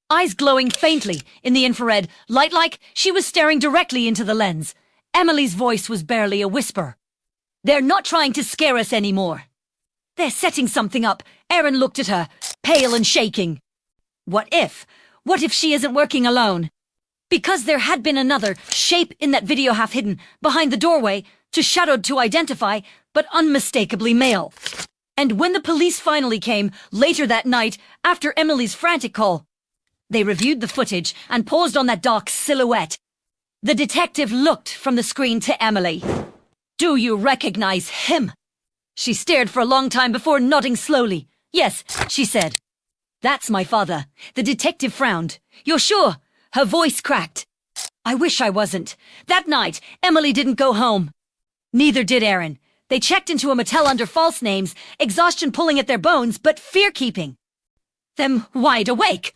Eyes glowing faintly in the infrared light, like she was staring directly into the lens. Emily's voice was barely a whisper. They're not trying to scare us anymore. They're setting something up. Aaron looked at her, pale and shaking. What if? What if she isn't working alone? Because there had been another shape in that video, half hidden behind the doorway, too shadowed to identify, but unmistakably male. And when the police finally came, later that night, after Emily's frantic call, they reviewed the footage and paused on that dark silhouette. The detective looked from the screen to Emily. Do you recognize him? She stared for a long time before nodding slowly. Yes, she said. That's my father. The detective frowned. You're sure? Her voice cracked. I wish I wasn't. That night, Emily didn't go home. Neither did Aaron. They checked into a motel under false names, exhaustion pulling at their bones, but fear-keeping. Them wide awake.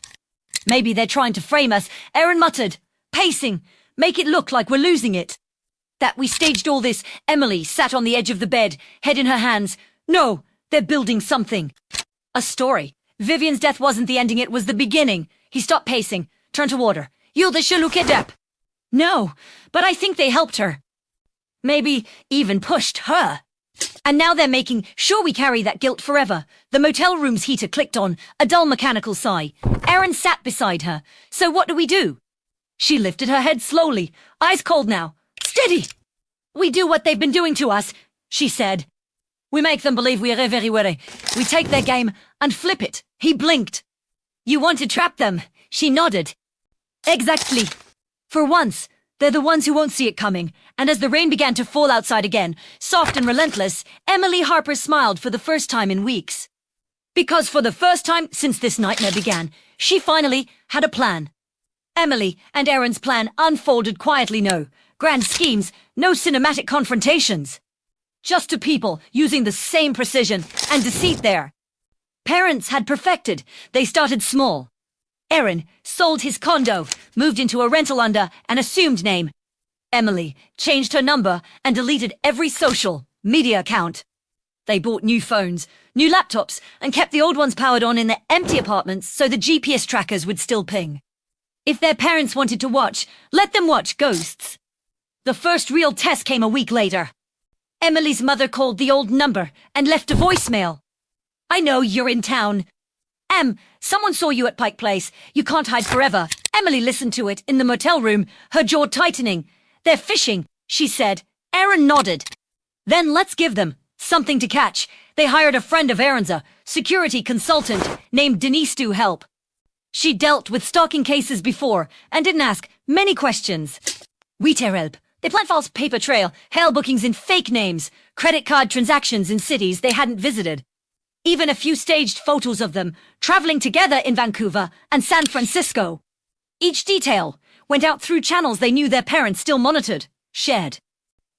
Maybe they're trying to frame us, Aaron muttered, pacing, make it look like we're losing it. That we staged all this. Emily sat on the edge of the bed, head in her hands. No, they're building something. A story. Vivian's death wasn't the ending, it was the beginning. He stopped pacing, turned toward her. You're the Shalukedep. No, but I think they helped her. Maybe even pushed her. And now they're making sure we carry that guilt forever. The motel room's heater clicked on, a dull mechanical sigh. Aaron sat beside her. So what do we do? She lifted her head slowly, eyes cold now. Steady! We do what they've been doing to us, she said. We make them believe we are very worried. We take their game and flip it. He blinked. You want to trap them? She nodded. Exactly. For once, they're the ones who won't see it coming. And as the rain began to fall outside again, soft and relentless, Emily Harper smiled for the first time in weeks. Because for the first time since this nightmare began, she finally had a plan. Emily and Aaron's plan unfolded quietly, no grand schemes, no cinematic confrontations. Just two people using the same precision and deceit there. Parents had perfected. They started small. Aaron sold his condo, moved into a rental under an assumed name. Emily changed her number and deleted every social media account. They bought new phones, new laptops, and kept the old ones powered on in their empty apartments so the GPS trackers would still ping. If their parents wanted to watch, let them watch Ghosts. The first real test came a week later. Emily's mother called the old number and left a voicemail. I know you're in town. Someone saw you at Pike Place. You can't hide forever. Emily listened to it in the motel room, her jaw tightening. They're fishing, she said. Aaron nodded. Then let's give them something to catch. They hired a friend of Aaron's, a security consultant named Denise to help. She dealt with stalking cases before and didn't ask many questions. We help. They plant false paper trail, hell bookings in fake names, credit card transactions in cities they hadn't visited. Even a few staged photos of them traveling together in Vancouver and San Francisco. Each detail went out through channels they knew their parents still monitored, shared.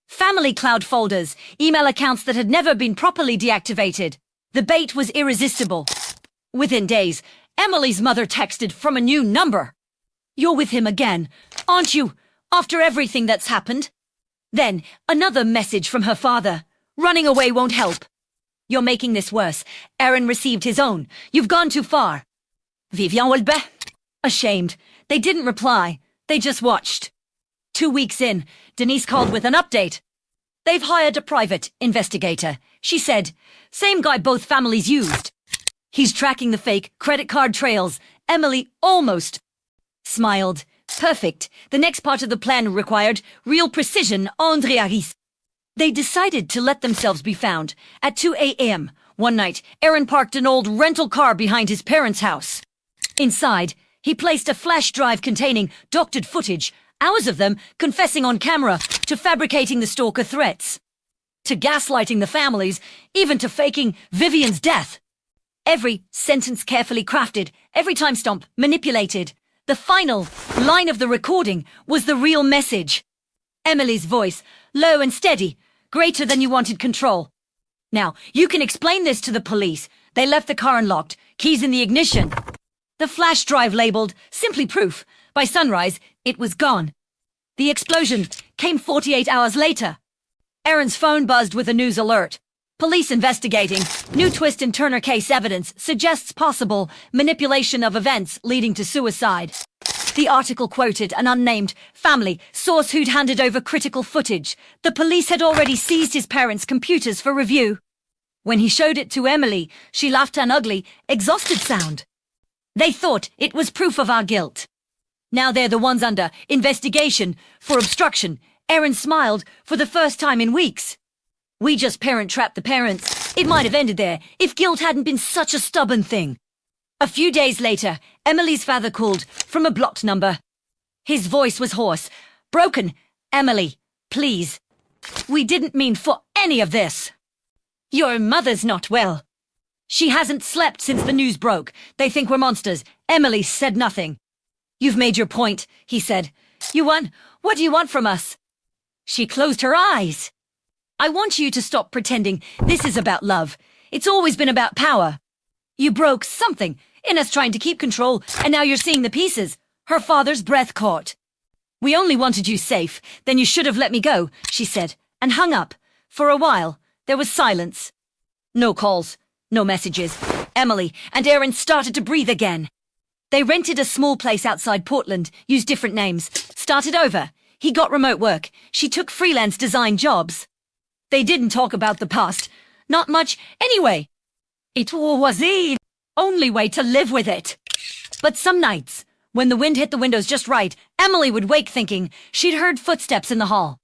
Family cloud folders, email accounts that had never been properly deactivated. The bait was irresistible. Within days, Emily's mother texted from a new number. "You're with him again, aren't you, after everything that's happened?" Then, another message from her father. "Running away won't help. You're making this worse. Aaron received his own. You've gone too far." Vivian Wolbe? Ashamed. They didn't reply. They just watched. 2 weeks in, Denise called with an update. "They've hired a private investigator," she said. "Same guy both families used. He's tracking the fake credit card trails." Emily almost smiled. Perfect. The next part of the plan required real precision, André Harris. They decided to let themselves be found. At 2 a.m. one night, Aaron parked an old rental car behind his parents' house. Inside, he placed a flash drive containing doctored footage, hours of them confessing on camera to fabricating the stalker threats, to gaslighting the families, even to faking Vivian's death. Every sentence carefully crafted, every timestamp manipulated. The final line of the recording was the real message. Emily's voice, low and steady, greater than you wanted control. "Now, you can explain this to the police. They left the car unlocked, keys in the ignition." The flash drive labeled, "Simply proof." By sunrise, it was gone. The explosion came 48 hours later. Aaron's phone buzzed with a news alert. "Police investigating. New twist in Turner case evidence suggests possible manipulation of events leading to suicide." The article quoted an unnamed family source who'd handed over critical footage. The police had already seized his parents' computers for review. When he showed it to Emily, she laughed an ugly, exhausted sound. "They thought it was proof of our guilt. Now they're the ones under investigation for obstruction." Aaron smiled for the first time in weeks. "We just parent-trapped the parents. It might have ended there if guilt hadn't been such a stubborn thing." A few days later, Emily's father called from a blocked number. His voice was hoarse, broken. "Emily, please. We didn't mean for any of this. Your mother's not well. She hasn't slept since the news broke. They think we're monsters." Emily said nothing. "You've made your point," he said. "You won. What do you want from us?" She closed her eyes. "I want you to stop pretending this is about love. It's always been about power. You broke something in us trying to keep control, and now you're seeing the pieces." Her father's breath caught. "We only wanted you safe. Then you should have let me go," she said, and hung up. For a while, there was silence. No calls, no messages. Emily and Aaron started to breathe again. They rented a small place outside Portland, used different names, started over. He got remote work. She took freelance design jobs. They didn't talk about the past. Not much, anyway. It was the only way to live with it. But some nights, when the wind hit the windows just right, Emily would wake thinking she'd heard footsteps in the hall.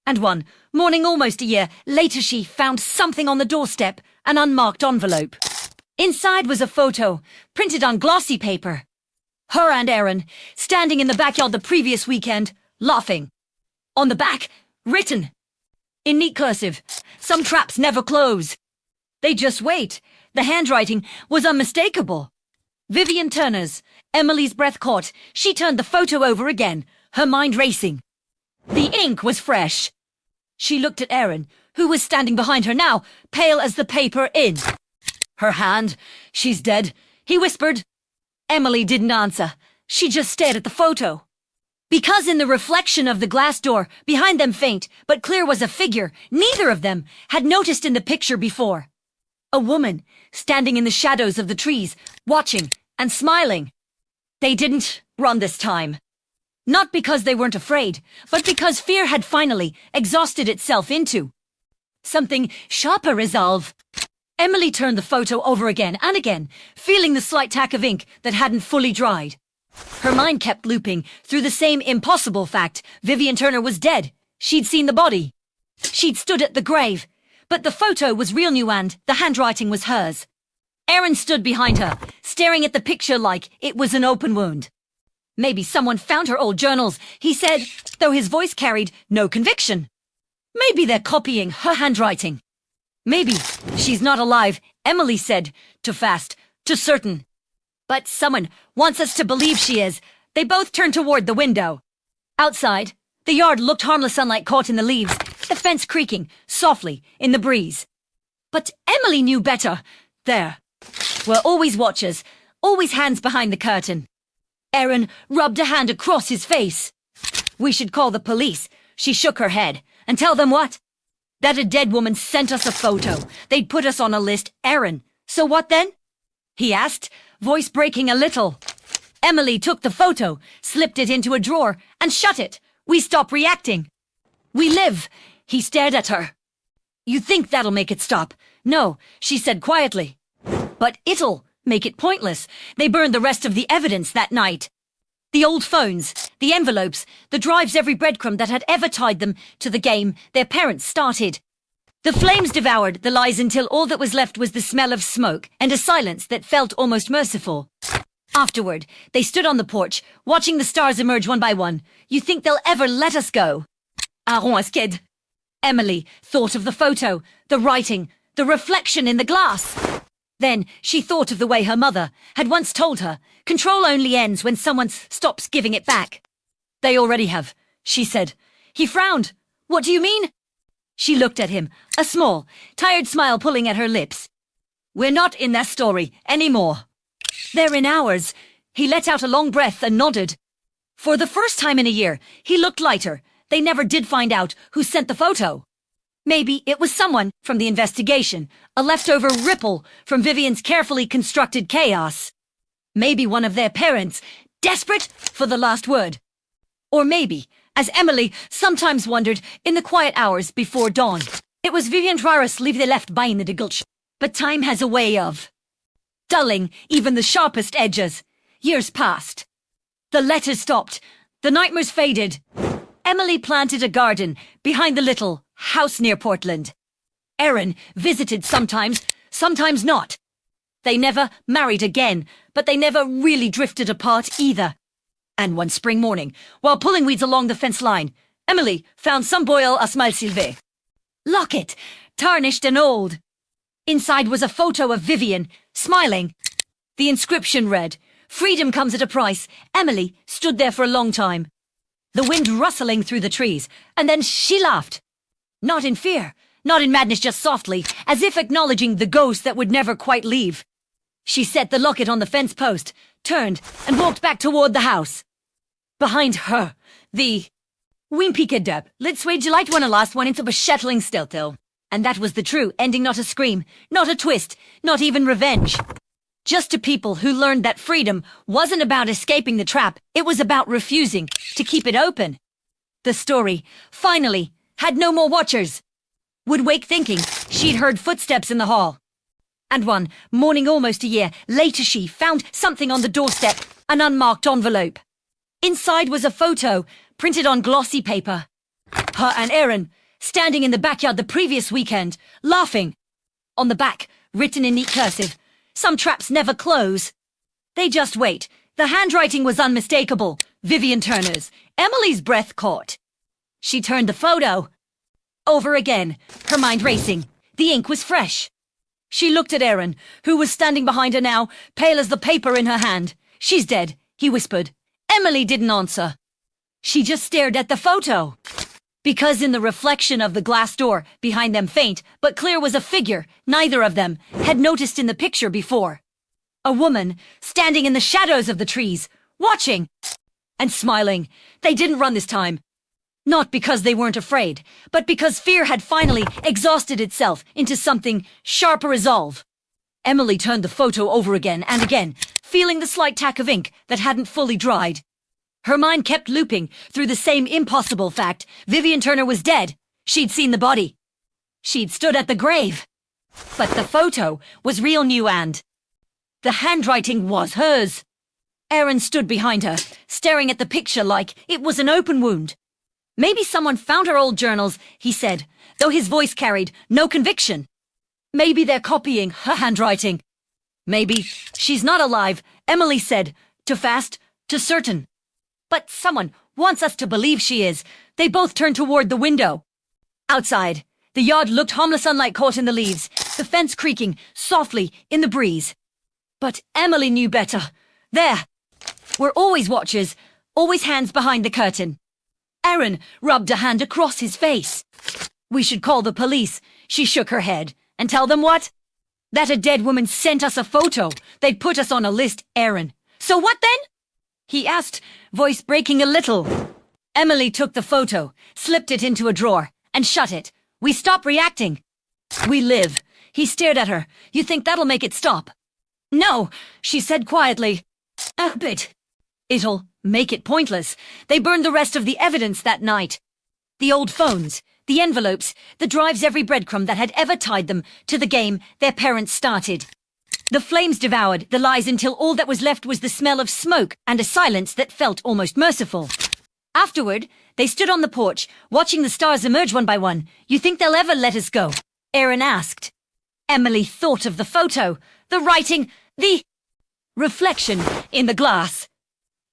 And one morning almost a year later, she found something on the doorstep, an unmarked envelope. Inside was a photo, printed on glossy paper. Her and Aaron, standing in the backyard the previous weekend, laughing. On the back, written in neat cursive, "Some traps never close. They just wait." The handwriting was unmistakable. Vivian Turner's. Emily's breath caught. She turned the photo over again, her mind racing. The ink was fresh. She looked at Aaron, who was standing behind her now, pale as the paper in. "Her hand. She's dead," he whispered. Emily didn't answer. She just stared at the photo. Because in the reflection of the glass door, behind them faint but clear was a figure neither of them had noticed in the picture before. A woman, standing in the shadows of the trees, watching and smiling. They didn't run this time. Not because they weren't afraid, but because fear had finally exhausted itself into something sharper resolve. Emily turned the photo over again and again, feeling the slight tack of ink that hadn't fully dried. Her mind kept looping through the same impossible fact. Vivian Turner was dead. She'd seen the body. She'd stood at the grave. But the photo was real new and the handwriting was hers. Aaron stood behind her, staring at the picture like it was an open wound. "Maybe someone found her old journals," he said, though his voice carried no conviction. "Maybe they're copying her handwriting. Maybe she's not alive," Emily said, too fast, too certain. "But someone wants us to believe she is." They both turned toward the window. Outside, the yard looked harmless, sunlight caught in the leaves, the fence creaking softly in the breeze. But Emily knew better. There, We're always watchers, always hands behind the curtain. Aaron rubbed a hand across his face. We should call the police. She shook her head. And tell them what? That a dead woman sent us a photo. They'd put us on a list. Aaron, so what then? He asked, voice breaking a little. Emily took the photo, slipped it into a drawer, and shut it. We stopped reacting. We live. He stared at her. You think that'll make it stop? No, she said quietly. But it'll make it pointless. They burned the rest of the evidence that night. The old phones, the envelopes, the drives, every breadcrumb that had ever tied them to the game their parents started. The flames devoured the lies until all that was left was the smell of smoke and a silence that felt almost merciful. Afterward, they stood on the porch, watching the stars emerge one by one. You think they'll ever let us go? Aaron kid. Emily thought of the photo, the writing, the reflection in the glass. Then she thought of the way her mother had once told her, control only ends when someone stops giving it back. They already have, she said. He frowned. What do you mean? She looked at him, a small, tired smile pulling at her lips. We're not in their story anymore. They're in ours. He let out a long breath and nodded. For the first time in a year, he looked lighter. They never did find out who sent the photo. Maybe it was someone from the investigation, a leftover ripple from Vivian's carefully constructed chaos. Maybe one of their parents, desperate for the last word. Or maybe, as Emily sometimes wondered in the quiet hours before dawn, it was Vivian Traris leave they left behind the gulch. But time has a way of dulling even the sharpest edges. Years passed. The letters stopped. The nightmares faded. Emily planted a garden behind the little house near Portland. Aaron visited sometimes, sometimes not. They never married again, but they never really drifted apart either. And one spring morning, while pulling weeds along the fence line, Emily found some boil à smile Sylvie. Locket, tarnished and old. Inside was a photo of Vivian, smiling. The inscription read, "Freedom comes at a price." Emily stood there for a long time, the wind rustling through the trees, and then she laughed. Not in fear, not in madness, just softly, as if acknowledging the ghost that would never quite leave. She set the locket on the fence post, turned, and walked back toward the house. Behind her, the Wimpike Deb, let's wage light one a last one into beshettling stiltil. And that was the true ending, not a scream, not a twist, not even revenge. Just to people who learned that freedom wasn't about escaping the trap, it was about refusing to keep it open. The story, finally, had no more watchers. Would wake thinking she'd heard footsteps in the hall. And one morning almost a year later she found something on the doorstep, an unmarked envelope. Inside was a photo, printed on glossy paper. Her and Aaron, standing in the backyard the previous weekend, laughing. On the back, written in neat cursive, "Some traps never close." They just wait. The handwriting was unmistakable. Vivian Turner's. Emily's breath caught. She turned the photo over again, her mind racing. The ink was fresh. She looked at Aaron, who was standing behind her now, pale as the paper in her hand. "She's dead," he whispered. Emily didn't answer. She just stared at the photo. Because in the reflection of the glass door behind them, faint but clear, was a figure neither of them had noticed in the picture before. A woman standing in the shadows of the trees, watching and smiling. They didn't run this time. Not because they weren't afraid, but because fear had finally exhausted itself into something sharper resolve. Emily turned the photo over again and again, feeling the slight tack of ink that hadn't fully dried. Her mind kept looping through the same impossible fact. Vivian Turner was dead. She'd seen the body. She'd stood at the grave. But the photo was real, new, and the handwriting was hers. Aaron stood behind her, staring at the picture like it was an open wound. "Maybe someone found her old journals," he said, though his voice carried no conviction. "Maybe they're copying her handwriting. Maybe she's not alive," Emily said, too fast, too certain. "But someone wants us to believe she is." They both turned toward the window. Outside, the yard looked harmless, sunlight caught in the leaves, the fence creaking softly in the breeze. But Emily knew better. There were always watchers, always hands behind the curtain. Aaron rubbed a hand across his face. "We should call the police." She shook her head. "And tell them what?" That a dead woman sent us a photo. They'd put us on a list, Aaron. So what then? He asked, voice breaking a little. Emily took the photo, slipped it into a drawer, and shut it. We stop reacting. We live. He stared at her. You think that'll make it stop? No, she said quietly. A bit. It'll make it pointless. They burned the rest of the evidence that night. The old phones, the envelopes, the drives, every breadcrumb that had ever tied them to the game their parents started. The flames devoured the lies until all that was left was the smell of smoke and a silence that felt almost merciful. Afterward, they stood on the porch, watching the stars emerge one by one. You think they'll ever let us go? Aaron asked. Emily thought of the photo, the writing, the reflection in the glass.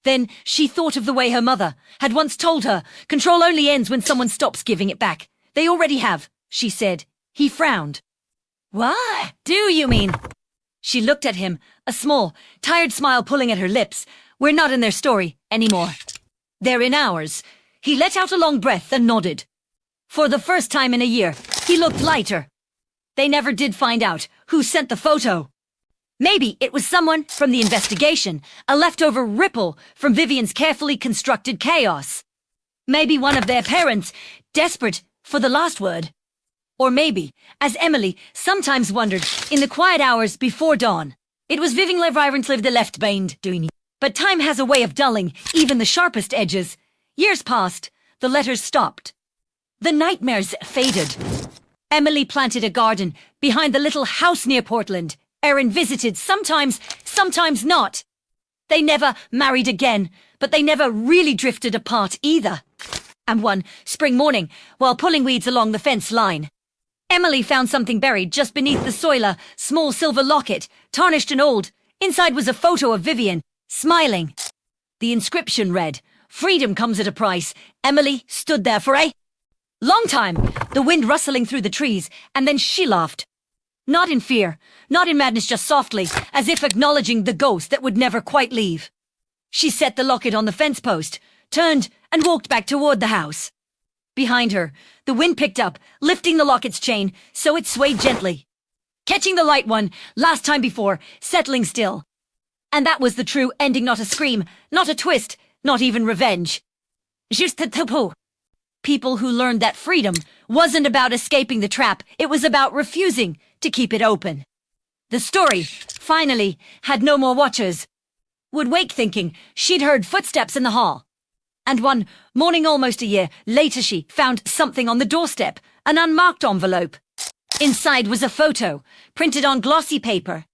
Then she thought of the way her mother had once told her, control only ends when someone stops giving it back. They already have, she said. He frowned. What do you mean? She looked at him, a small, tired smile pulling at her lips. We're not in their story anymore. They're in ours. He let out a long breath and nodded. For the first time in a year, he looked lighter. They never did find out who sent the photo. Maybe it was someone from the investigation, a leftover ripple from Vivian's carefully constructed chaos. Maybe one of their parents, desperate for the last word. Or maybe, as Emily sometimes wondered, in the quiet hours before dawn, it was Vivian lived the left beined doing. But time has a way of dulling even the sharpest edges. Years passed, the letters stopped. The nightmares faded. Emily planted a garden behind the little house near Portland. Aaron visited sometimes, sometimes not. They never married again, but they never really drifted apart either. And one spring morning, while pulling weeds along the fence line, Emily found something buried just beneath the soil, a small silver locket, tarnished and old. Inside was a photo of Vivian, smiling. The inscription read, "Freedom comes at a price." Emily stood there for a long time, the wind rustling through the trees, and then she laughed. Not in fear, not in madness, just softly, as if acknowledging the ghost that would never quite leave. She set the locket on the fence post, turned, and walked back toward the house. Behind her, the wind picked up, lifting the locket's chain so it swayed gently. Catching the light one, last time before, settling still. And that was the true ending, not a scream, not a twist, not even revenge. Juste a topo. People who learned that freedom wasn't about escaping the trap, it was about refusing to keep it open. The story, finally, had no more watchers. Would wake thinking she'd heard footsteps in the hall. And one morning almost a year later she found something on the doorstep, an unmarked envelope. Inside was a photo, printed on glossy paper.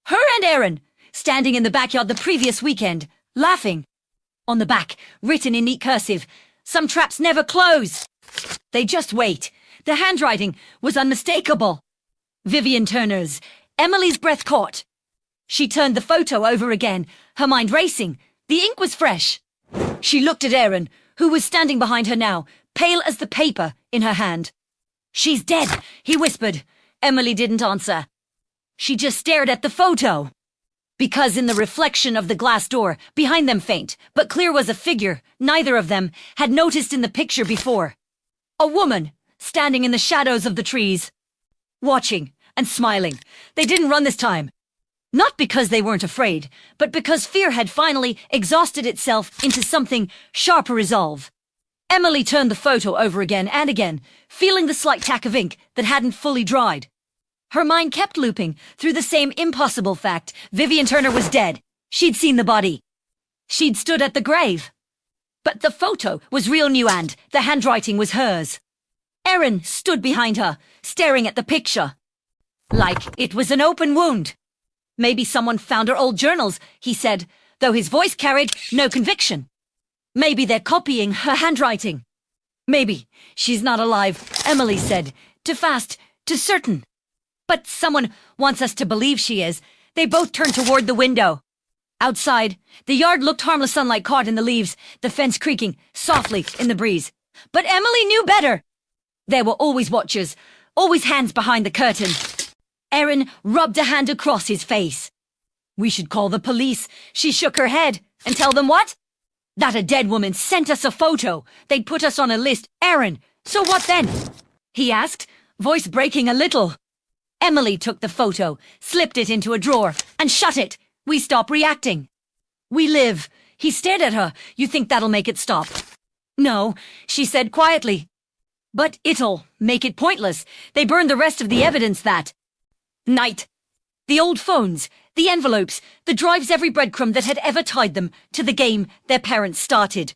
Her and Aaron, standing in the backyard the previous weekend, laughing. On the back, written in neat cursive, "Some traps never close. They just wait." The handwriting was unmistakable. Vivian Turner's. Emily's breath caught. She turned the photo over again, her mind racing. The ink was fresh. She looked at Aaron, who was standing behind her now, pale as the paper in her hand. "She's dead," he whispered. Emily didn't answer. She just stared at the photo. Because in the reflection of the glass door, behind them faint, but clear, was a figure neither of them had noticed in the picture before. A woman, standing in the shadows of the trees. Watching and smiling. They didn't run this time. Not because they weren't afraid, but because fear had finally exhausted itself into something sharper resolve. Emily turned the photo over again and again, feeling the slight tack of ink that hadn't fully dried. Her mind kept looping through the same impossible fact. Vivian Turner was dead. She'd seen the body. She'd stood at the grave. But the photo was real new and the handwriting was hers. Aaron stood behind her, staring at the picture. Like it was an open wound. Maybe someone found her old journals, he said, though his voice carried no conviction. Maybe they're copying her handwriting. Maybe she's not alive, Emily said, too fast, too certain. But someone wants us to believe she is. They both turned toward the window. Outside, the yard looked harmless, sunlight caught in the leaves, the fence creaking softly in the breeze. But Emily knew better. There were always watchers, always hands behind the curtain. Aaron rubbed a hand across his face. "We should call the police." She shook her head. "And tell them what?" "That a dead woman sent us a photo. They'd put us on a list." "Aaron, so what then?" he asked, voice breaking a little. Emily took the photo, slipped it into a drawer, and shut it. We stop reacting. We live. He stared at her. You think that'll make it stop? No, she said quietly. But it'll make it pointless. They burned the rest of the evidence that night. The old phones, the envelopes, the drives, every breadcrumb that had ever tied them to the game their parents started.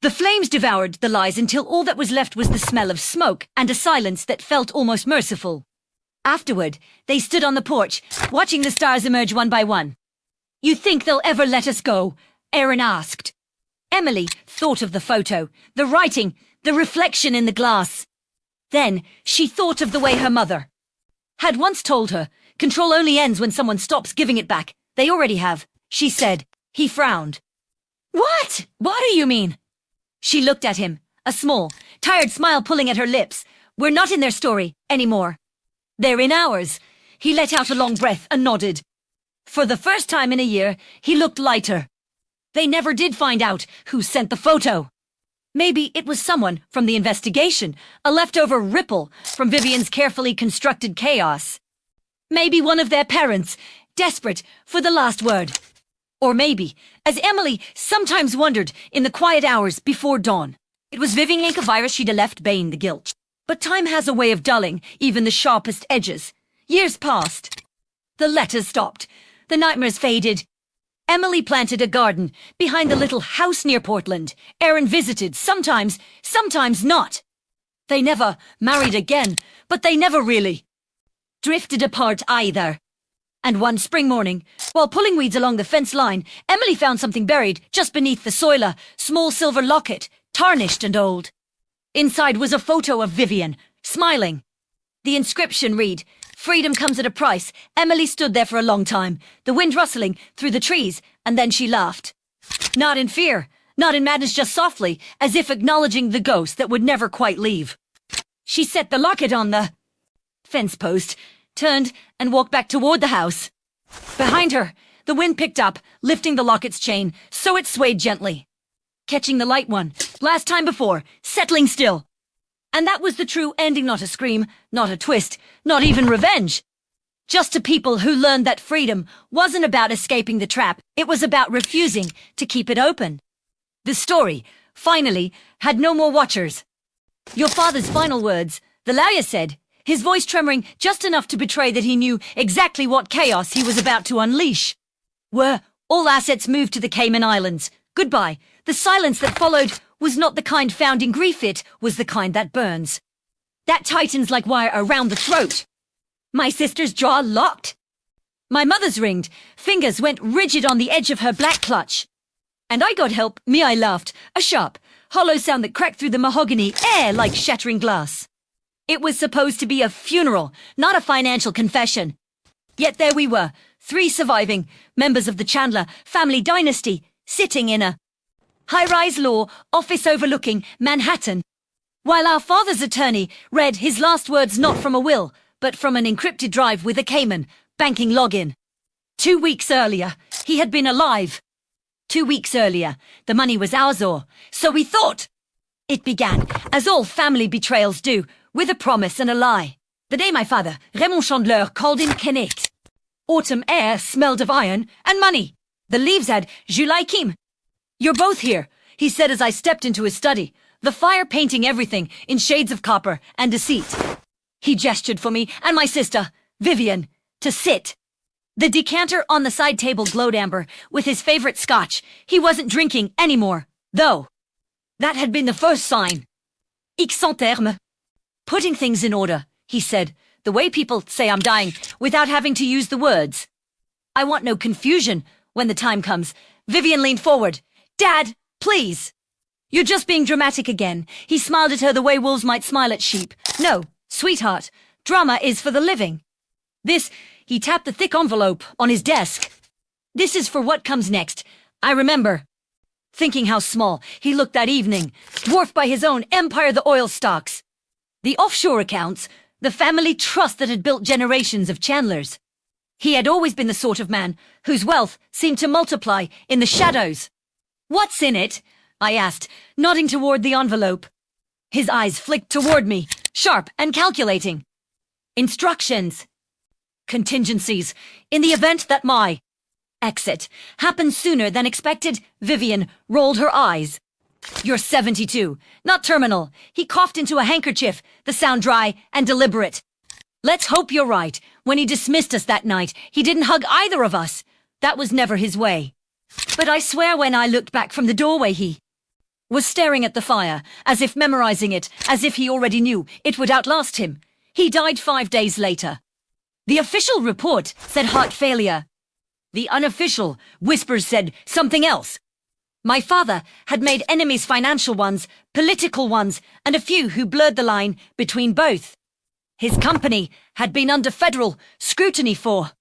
The flames devoured the lies until all that was left was the smell of smoke and a silence that felt almost merciful. Afterward, they stood on the porch, watching the stars emerge one by one. You think they'll ever let us go? Aaron asked. Emily thought of the photo, the writing, the reflection in the glass. Then she thought of the way her mother had once told her, control only ends when someone stops giving it back. They already have, she said. He frowned. What? What do you mean? She looked at him, a small, tired smile pulling at her lips. We're not in their story anymore. They're in ours. He let out a long breath and nodded. For the first time in a year, he looked lighter. They never did find out who sent the photo. Maybe it was someone from the investigation, a leftover ripple from Vivian's carefully constructed chaos. Maybe one of their parents, desperate for the last word. Or maybe, as Emily sometimes wondered in the quiet hours before dawn, it was Vivian like a virus she'd left baying the guilt. But time has a way of dulling even the sharpest edges. Years passed. The letters stopped. The nightmares faded. Emily planted a garden behind the little house near Portland. Aaron visited, sometimes, sometimes not. They never married again, but they never really drifted apart either. And one spring morning, while pulling weeds along the fence line, Emily found something buried just beneath the soil, a small silver locket, tarnished and old. Inside was a photo of Vivian, smiling. The inscription read, "Freedom comes at a price." Emily stood there for a long time, the wind rustling through the trees, and then she laughed. Not in fear, not in madness, just softly, as if acknowledging the ghost that would never quite leave. She set the locket on the fence post, turned, and walked back toward the house. Behind her, the wind picked up, lifting the locket's chain, so it swayed gently. Catching the light one, last time before, settling still. And that was the true ending, not a scream, not a twist, not even revenge. Just to people who learned that freedom wasn't about escaping the trap, it was about refusing to keep it open. The story, finally, had no more watchers. Your father's final words, the lawyer said, his voice tremoring just enough to betray that he knew exactly what chaos he was about to unleash, were all assets moved to the Cayman Islands. Goodbye. The silence that followed was not the kind found in grief, it was the kind that burns. That tightens like wire around the throat. My sister's jaw locked. My mother's ringed. Fingers went rigid on the edge of her black clutch. And I got help. I laughed. A sharp, hollow sound that cracked through the mahogany air like shattering glass. It was supposed to be a funeral, not a financial confession. Yet there we were, 3 surviving members of the Chandler family dynasty, sitting in a high-rise law office overlooking Manhattan, while our father's attorney read his last words not from a will, but from an encrypted drive with a Cayman banking login. 2 weeks earlier, he had been alive. 2 weeks earlier, the money was ours, or so we thought. It began, as all family betrayals do, with a promise and a lie. The day my father, Raymond Chandler, called in Kenneth. Autumn air smelled of iron and money. The leaves had July Kim. You're both here, he said as I stepped into his study, the fire painting everything in shades of copper and deceit. He gestured for me and my sister, Vivian, to sit. The decanter on the side table glowed amber with his favorite scotch. He wasn't drinking anymore, though. That had been the first sign. Sans terme. Putting things in order, he said, the way people say I'm dying, without having to use the words. I want no confusion when the time comes. Vivian leaned forward. Dad, please. You're just being dramatic again. He smiled at her the way wolves might smile at sheep. No, sweetheart, drama is for the living. This, he tapped the thick envelope on his desk. This is for what comes next. I remember thinking how small he looked that evening, dwarfed by his own empire, the oil stocks, the offshore accounts, the family trust that had built generations of Chandlers. He had always been the sort of man whose wealth seemed to multiply in the shadows. What's in it? I asked, nodding toward the envelope. His eyes flicked toward me, sharp and calculating. Instructions. Contingencies. In the event that my exit happened sooner than expected, Vivian rolled her eyes. You're 72, not terminal. He coughed into a handkerchief, the sound dry and deliberate. Let's hope you're right. When he dismissed us that night, he didn't hug either of us. That was never his way. But I swear when I looked back from the doorway, he was staring at the fire, as if memorizing it, as if he already knew it would outlast him. He died 5 days later. The official report said heart failure. The unofficial whispers said something else. My father had made enemies, financial ones, political ones, and a few who blurred the line between both. His company had been under federal scrutiny for